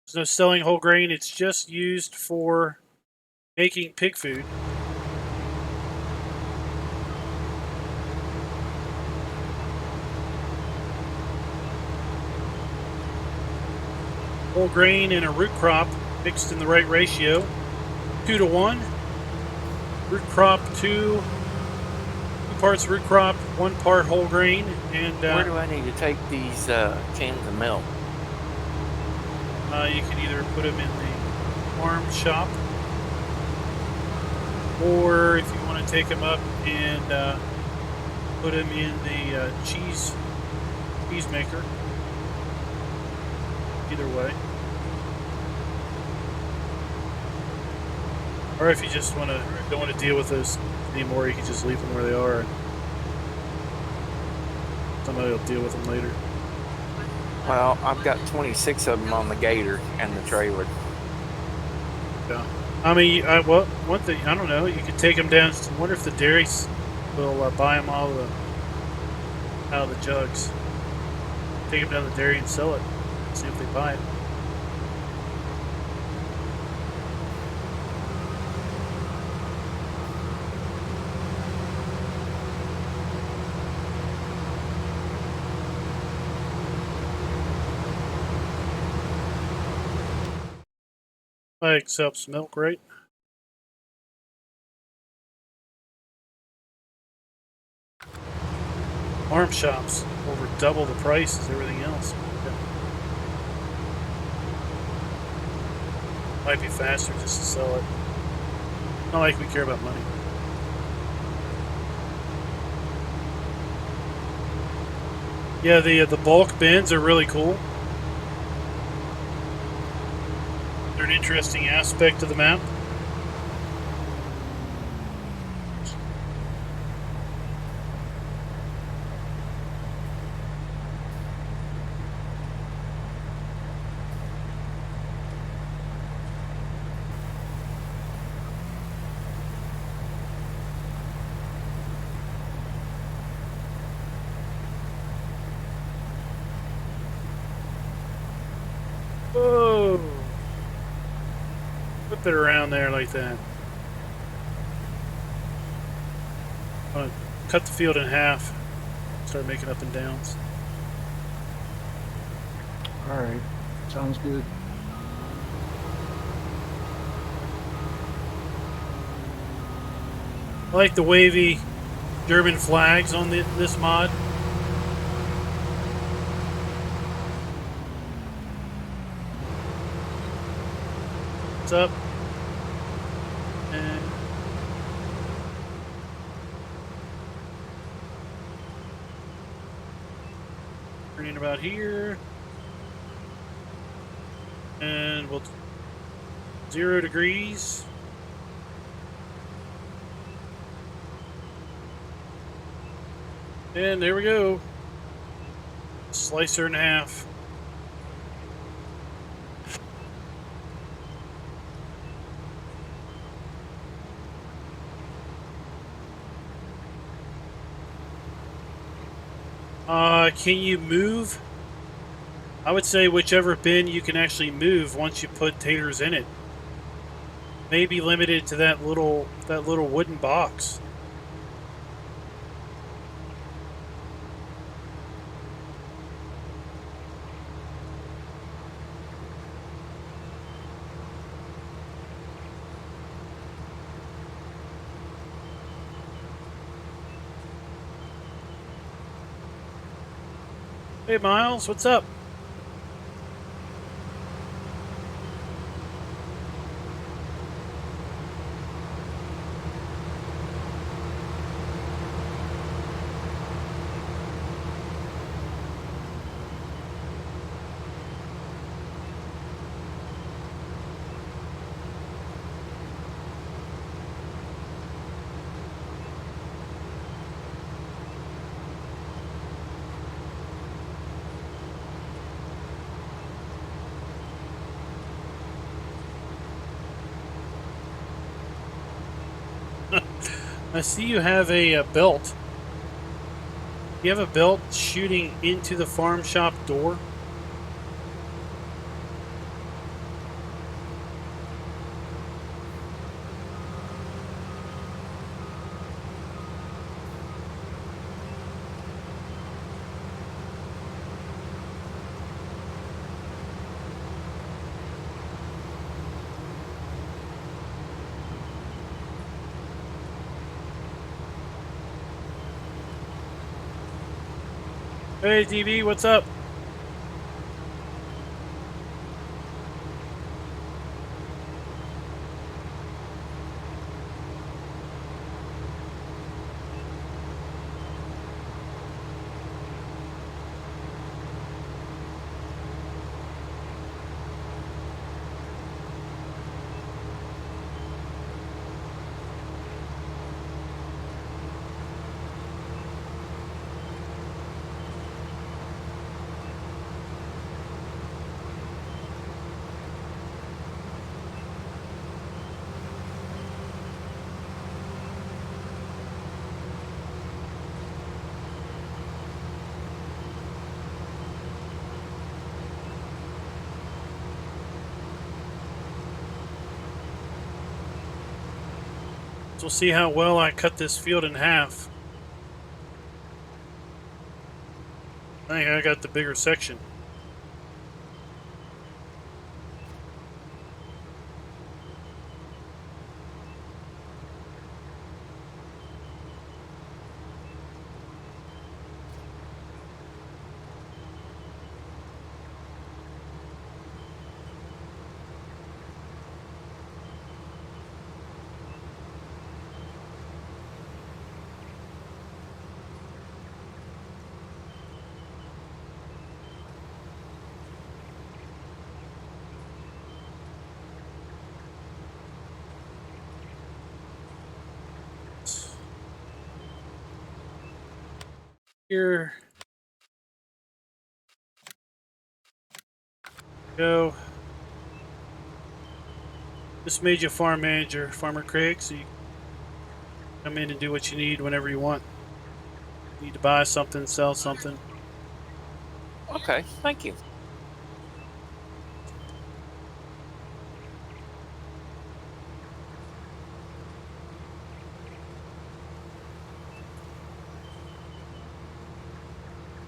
There's no selling whole grain. It's just used for making pig food. whole grain and a root crop mixed in the right ratio, 2 to 1. Root crop 2 parts root crop, 1 part whole grain, and Where do I need to take these cans of milk? you can either put them in the farm shop, or if you want to take them up and put them in the cheese maker. Either way. Or if you just don't want to deal with those anymore, you can just leave them where they are, and somebody will deal with them later. Well, I've got 26 of them on the gator and the trailer. Yeah. I mean, well, one thing, I don't know, you could take them down. I wonder if the dairies will buy them out of the jugs. Take them down to the dairy and sell it. See if they buy it. Accepts milk, right? Farm shops over double the price as everything else. Yeah. Might be faster just to sell it. Not like we care about money. Yeah, the bulk bins are really cool. They're an interesting aspect of the map. Whoa! Flip it around there like that. Cut the field in half. Start making up and downs. Alright, sounds good. I like the wavy German flags on this mod. What's up? And turning about here. And we'll 0 degrees. And there we go. Slicer in half. Can you move? I would say whichever bin you can actually move once you put taters in it. Maybe limited to that little wooden box. Hey Miles, what's up? I see you have a belt. You have a belt shooting into the farm shop door. Hey, DB, what's up? So we'll see how well I cut this field in half. I think I got the bigger section. Here go. Just made you farm manager, Farmer Craig, so you can come in and do what you need whenever you want. You need to buy something, sell something. Okay, thank you.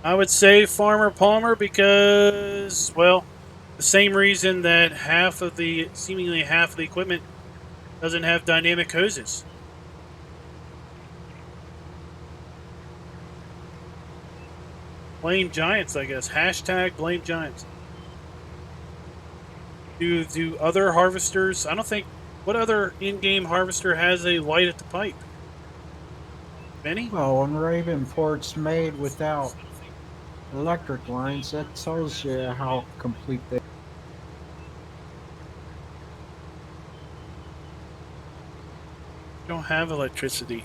I would say Farmer Palmer because, well, the same reason that seemingly half of the equipment doesn't have dynamic hoses. Blame Giants, I guess. Hashtag blame Giants. Do other harvesters? I don't think. What other in-game harvester has a light at the pipe? Any? Well, on Ravenport's made without electric lines, that tells you how complete they. We don't have electricity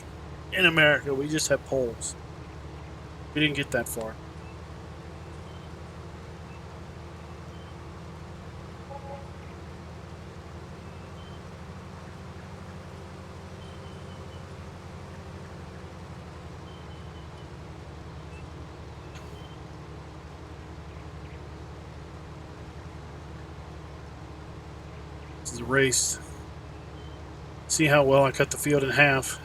in America. We just have poles. We didn't get that far. This is a race. See how well I cut the field in half.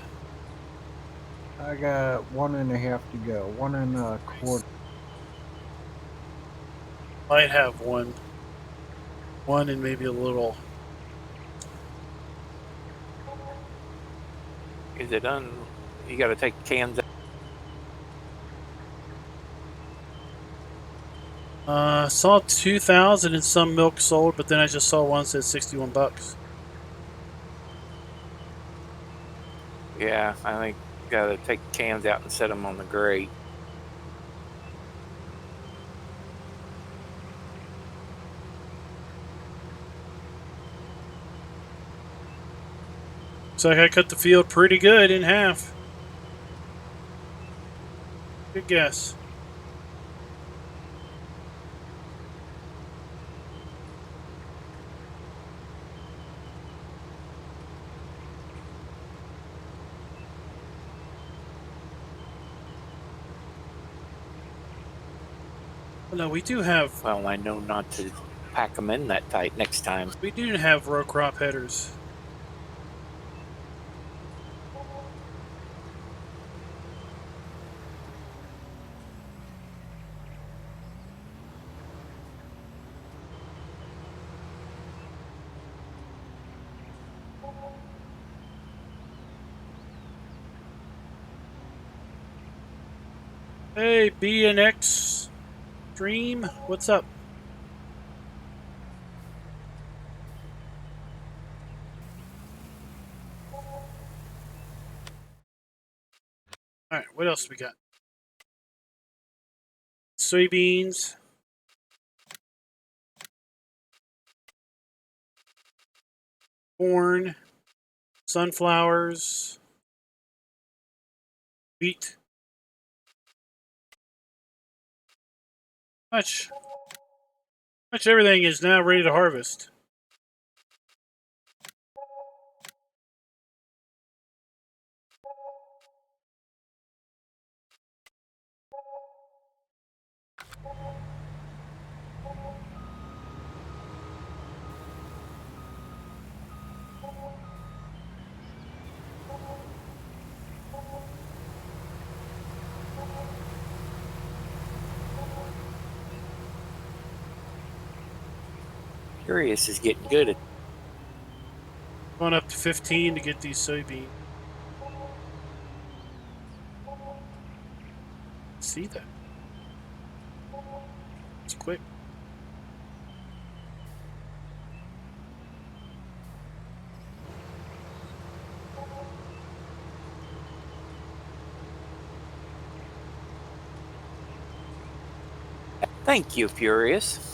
I got 1.5 to go, 1.25. Might have one and maybe a little. Is it done? You got to take cans out. Saw 2,000 in some milk sold, but then I just saw one that said 61 bucks. Yeah, I think you got to take cans out and set them on the grate. Looks like I cut the field pretty good in half. Good guess. No, we do have. Well, I know not to pack them in that tight next time. We do have row crop headers. Hey, B and X. Stream, what's up? All right, what else we got? Soybeans, corn, sunflowers, wheat. Much everything is now ready to harvest. Furious is getting good at. Going up to 15 to get these soybeans. See that? It's quick. Thank you, Furious.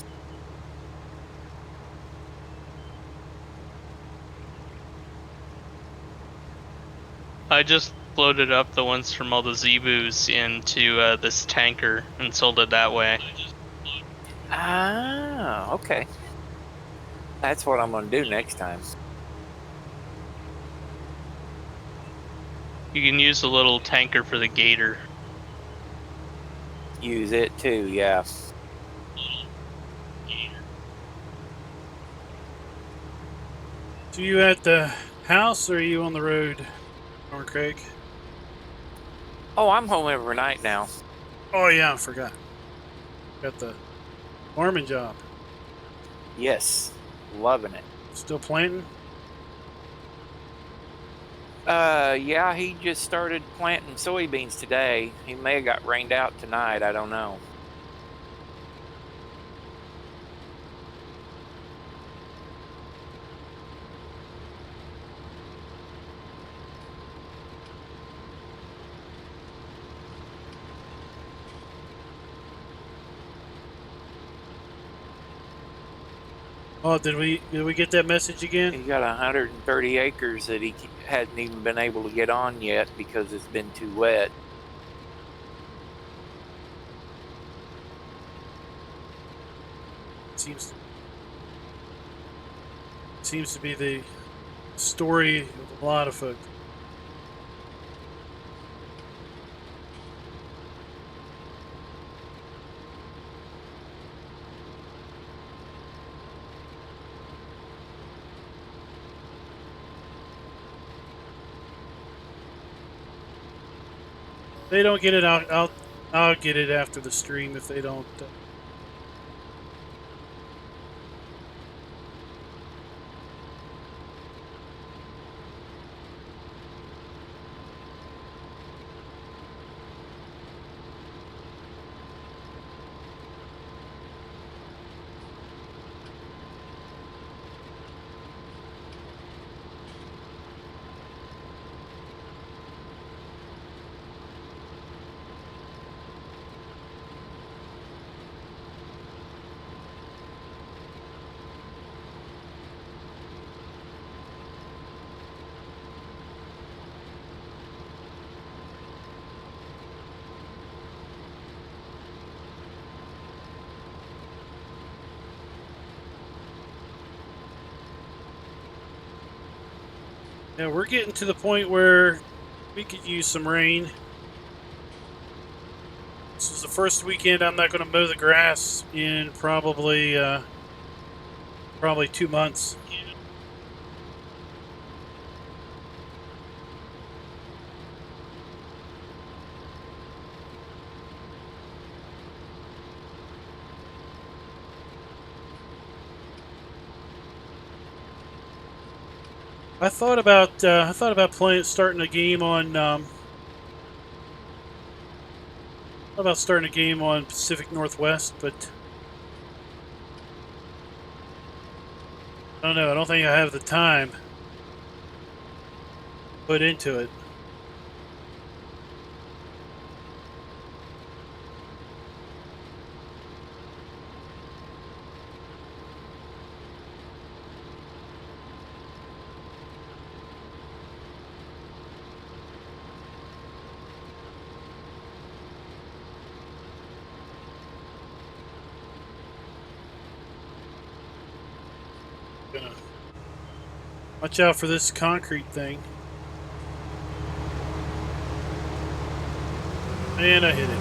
I just loaded up the ones from all the Zebus into this tanker and sold it that way. Ah, okay. That's what I'm going to do next time. You can use the little tanker for the gator. Use it too, yeah. So you at the house or are you on the road, Norman Craig? Oh, I'm home every night now. Oh yeah, I forgot. Got the farming job. Yes, loving it. Still planting? Yeah, he just started planting soybeans today. He may have got rained out tonight, I don't know. Oh, did we get that message again? He got 130 acres that he hadn't even been able to get on yet because it's been too wet. Seems to be the story of a lot of folks. If they don't get it, I'll get it after the stream if they don't. Yeah, we're getting to the point where we could use some rain. This is the first weekend I'm not going to mow the grass in probably 2 months. I thought about starting a game on about starting a game on Pacific Northwest, but I don't know. I don't think I have the time put into it. Gonna watch out for this concrete thing. And I hit it.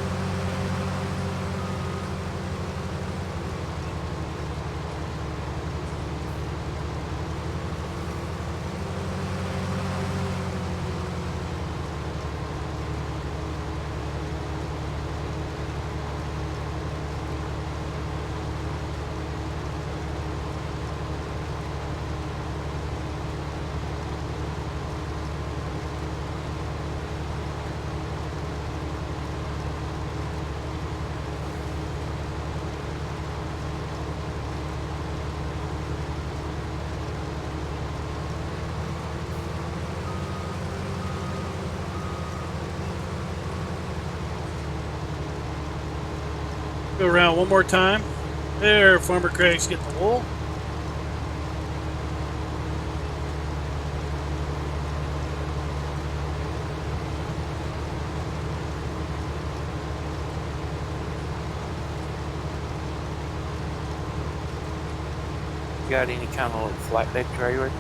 Go around one more time. There, Farmer Craig's getting the wool. Got any kind of flatbed trailer?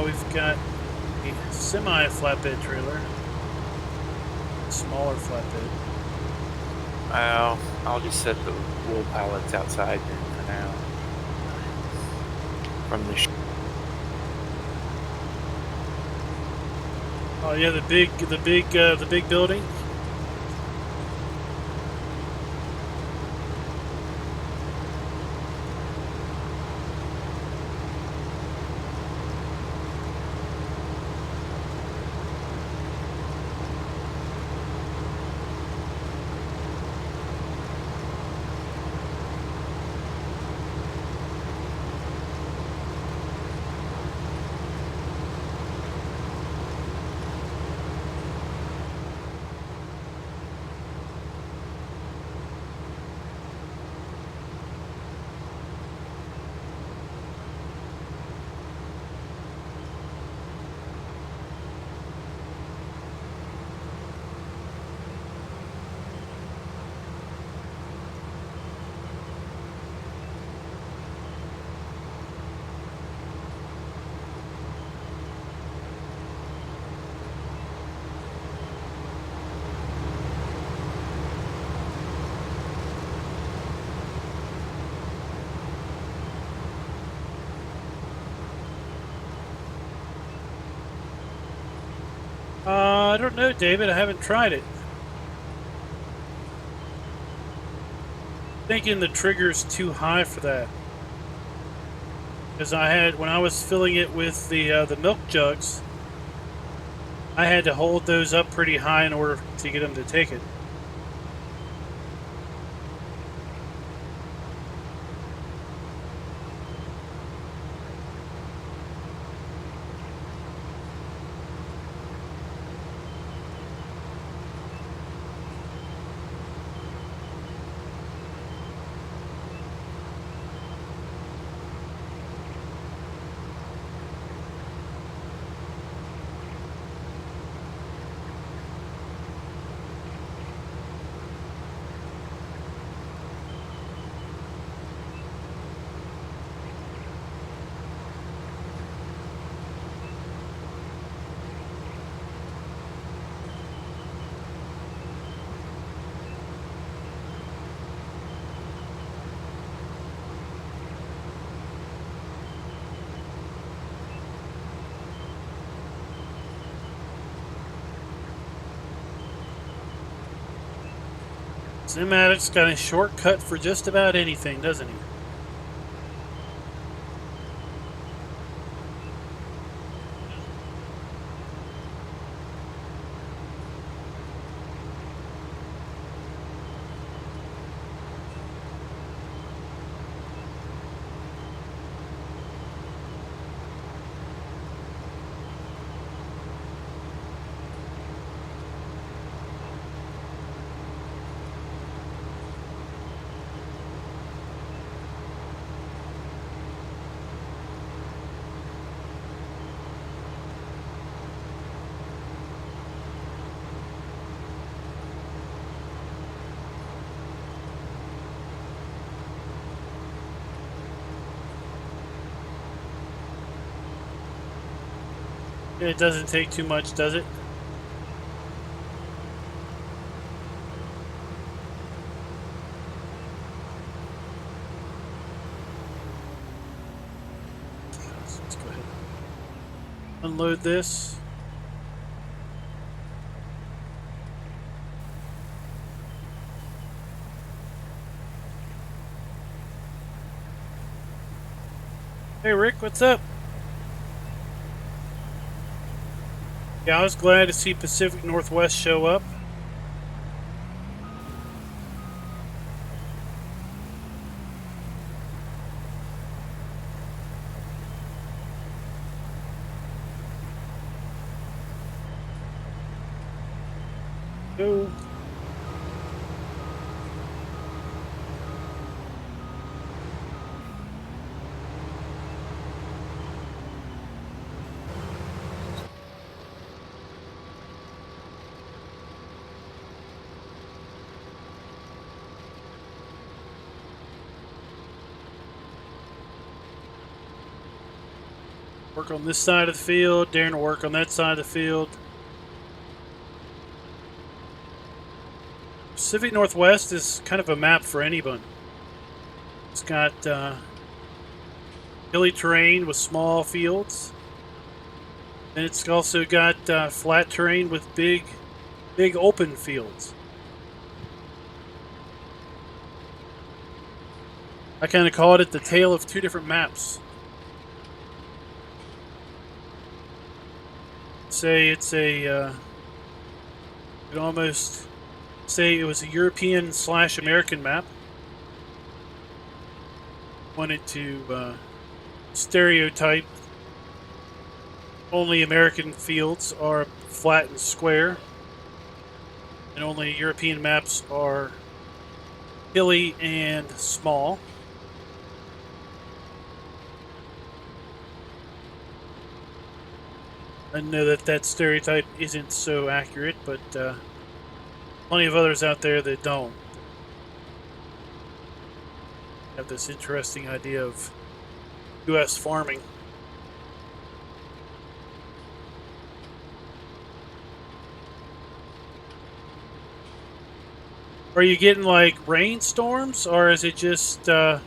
We've got a semi-flatbed trailer. Smaller flatbed. Well, I'll just set the wool pallets outside then for now. From the Oh yeah, the big building. I don't know, David. I haven't tried it. Thinking the trigger's too high for that. Because when I was filling it with the milk jugs, I had to hold those up pretty high in order to get them to take it. Zimmatic's got a shortcut for just about anything, doesn't he? It doesn't take too much, does it? Let's go ahead. Unload this. Hey Rick, what's up? Yeah, I was glad to see Pacific Northwest show up. Go. Work on this side of the field. Darren will work on that side of the field. Pacific Northwest is kind of a map for anyone. It's got hilly terrain with small fields. And it's also got flat terrain with big open fields. I kind of call it the tale of two different maps. Say it's a, you could almost say it was a European/American map. Wanted to stereotype only American fields are flat and square, and only European maps are hilly and small. I know that stereotype isn't so accurate, but plenty of others out there that don't have this interesting idea of U.S. farming. Are you getting like rainstorms, or is it just out?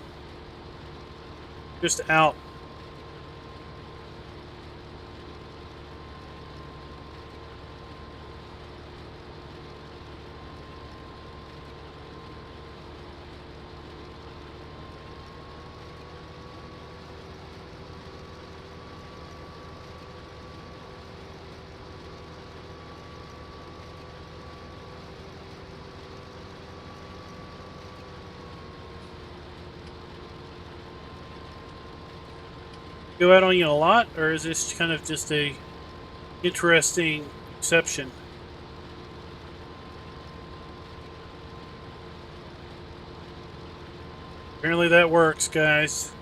Go out on you a lot, or is this kind of just a interesting exception? Apparently that works, guys.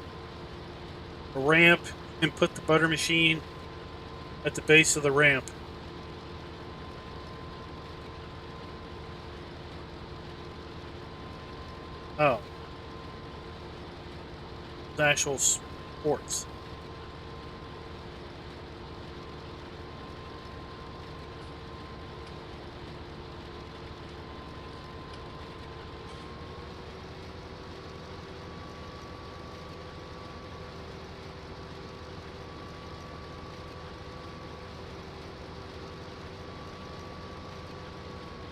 A ramp, and put the butter machine at the base of the ramp. Oh. The actual sports.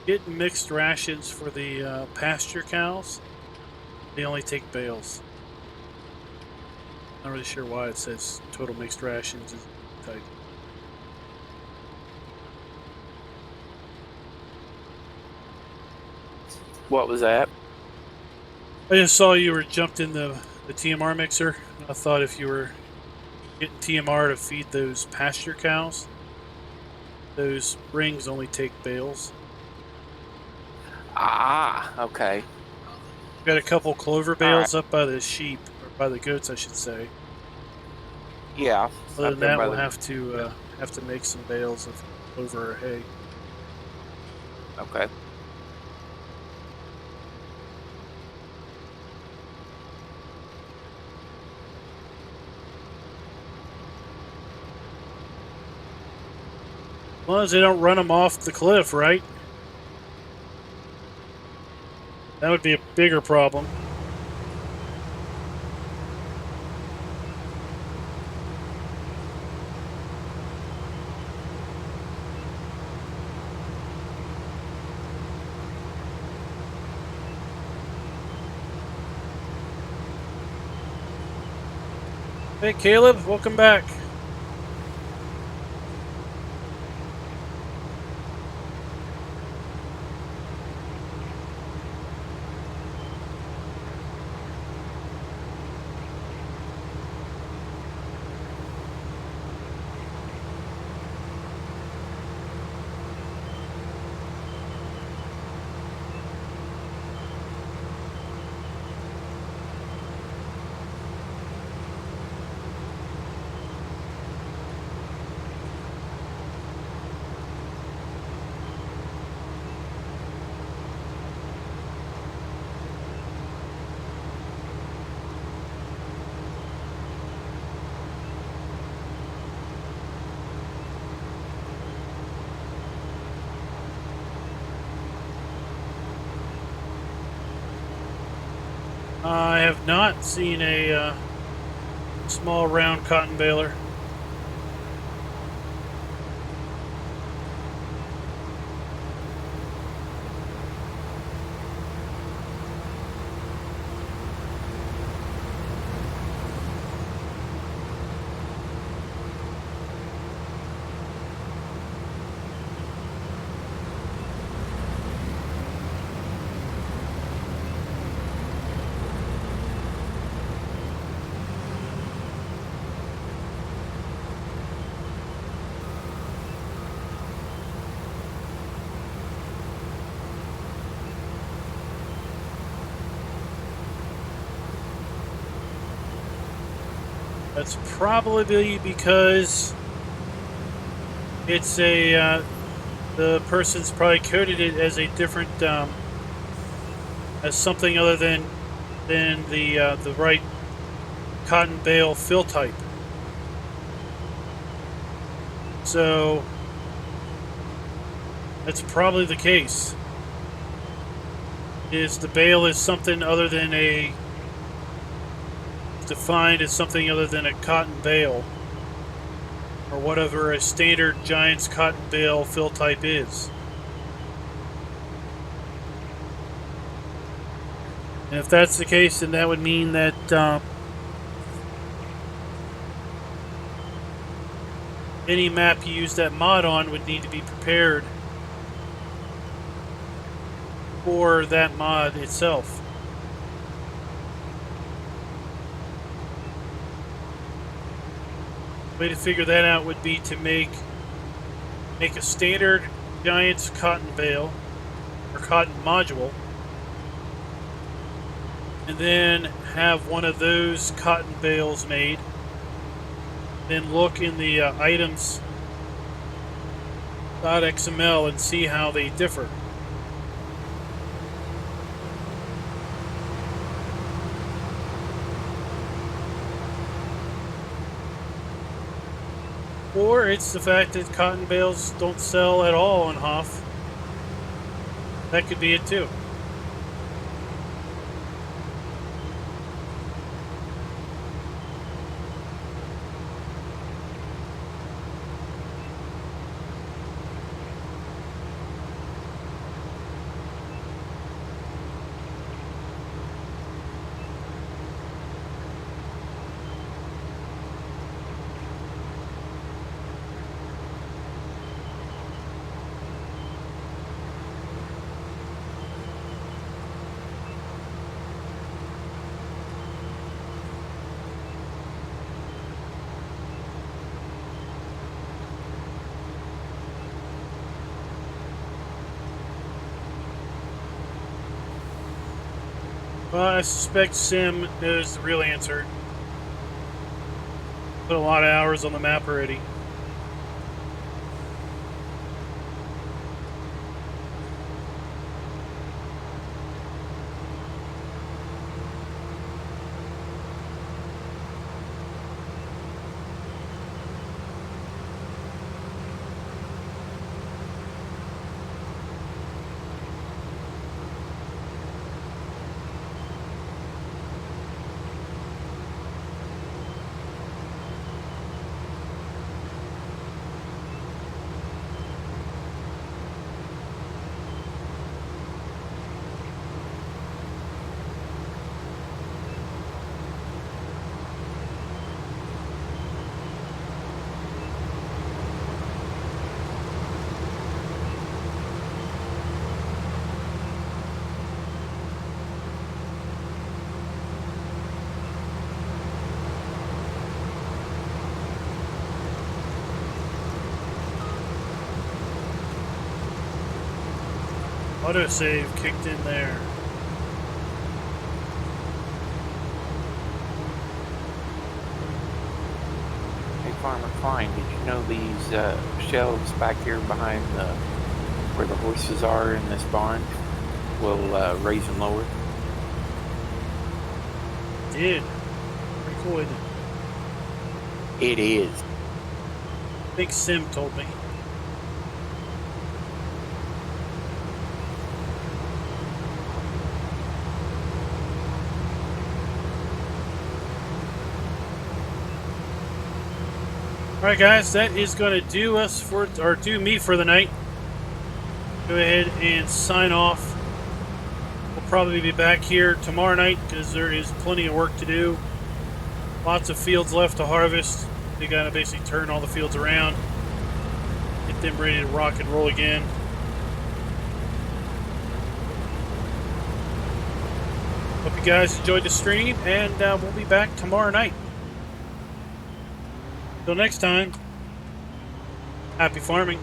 Getting mixed rations for the pasture cows. They only take bales. Not really sure why it says total mixed rations is type. What was that? I just saw you were jumped in the TMR mixer. I thought if you were getting TMR to feed those pasture cows, those rings only take bales. Ah, okay. Got a couple clover bales up by the sheep, or by the goats, I should say. Yeah. Other up than there that, by we'll the- have to make some bales of clover or hay. Okay. As long as they don't run them off the cliff, right? That would be a bigger problem. Hey, Caleb, welcome back. I have not seen a small round cotton baler. That's probably because it's a the person's probably coded it as a different as something other than the right cotton bale fill type. So that's probably the case. Is the bale is something other than a defined as something other than a cotton bale, or whatever a standard Giants cotton bale fill type is. And if that's the case, then that would mean that any map you use that mod on would need to be prepared for that mod itself. Way to figure that out would be to make a standard Giants cotton bale or cotton module, and then have one of those cotton bales made. Then look in the items.xml and see how they differ. Or it's the fact that cotton bales don't sell at all on Hof. That could be it too. Well, I suspect Sim knows the real answer. Put a lot of hours on the map already. Autosave kicked in there. Hey, Farmer Klein, did you know these shelves back here behind where the horses are in this barn will raise and lower? Did. Pretty cool, isn't it? It is. Big Sim told me. Alright guys, that is going to do us for, or do me for the night. Go ahead and sign off. We'll probably be back here tomorrow night because there is plenty of work to do. Lots of fields left to harvest. They got to basically turn all the fields around. Get them ready to rock and roll again. Hope you guys enjoyed the stream, and we'll be back tomorrow night. Until next time, happy farming.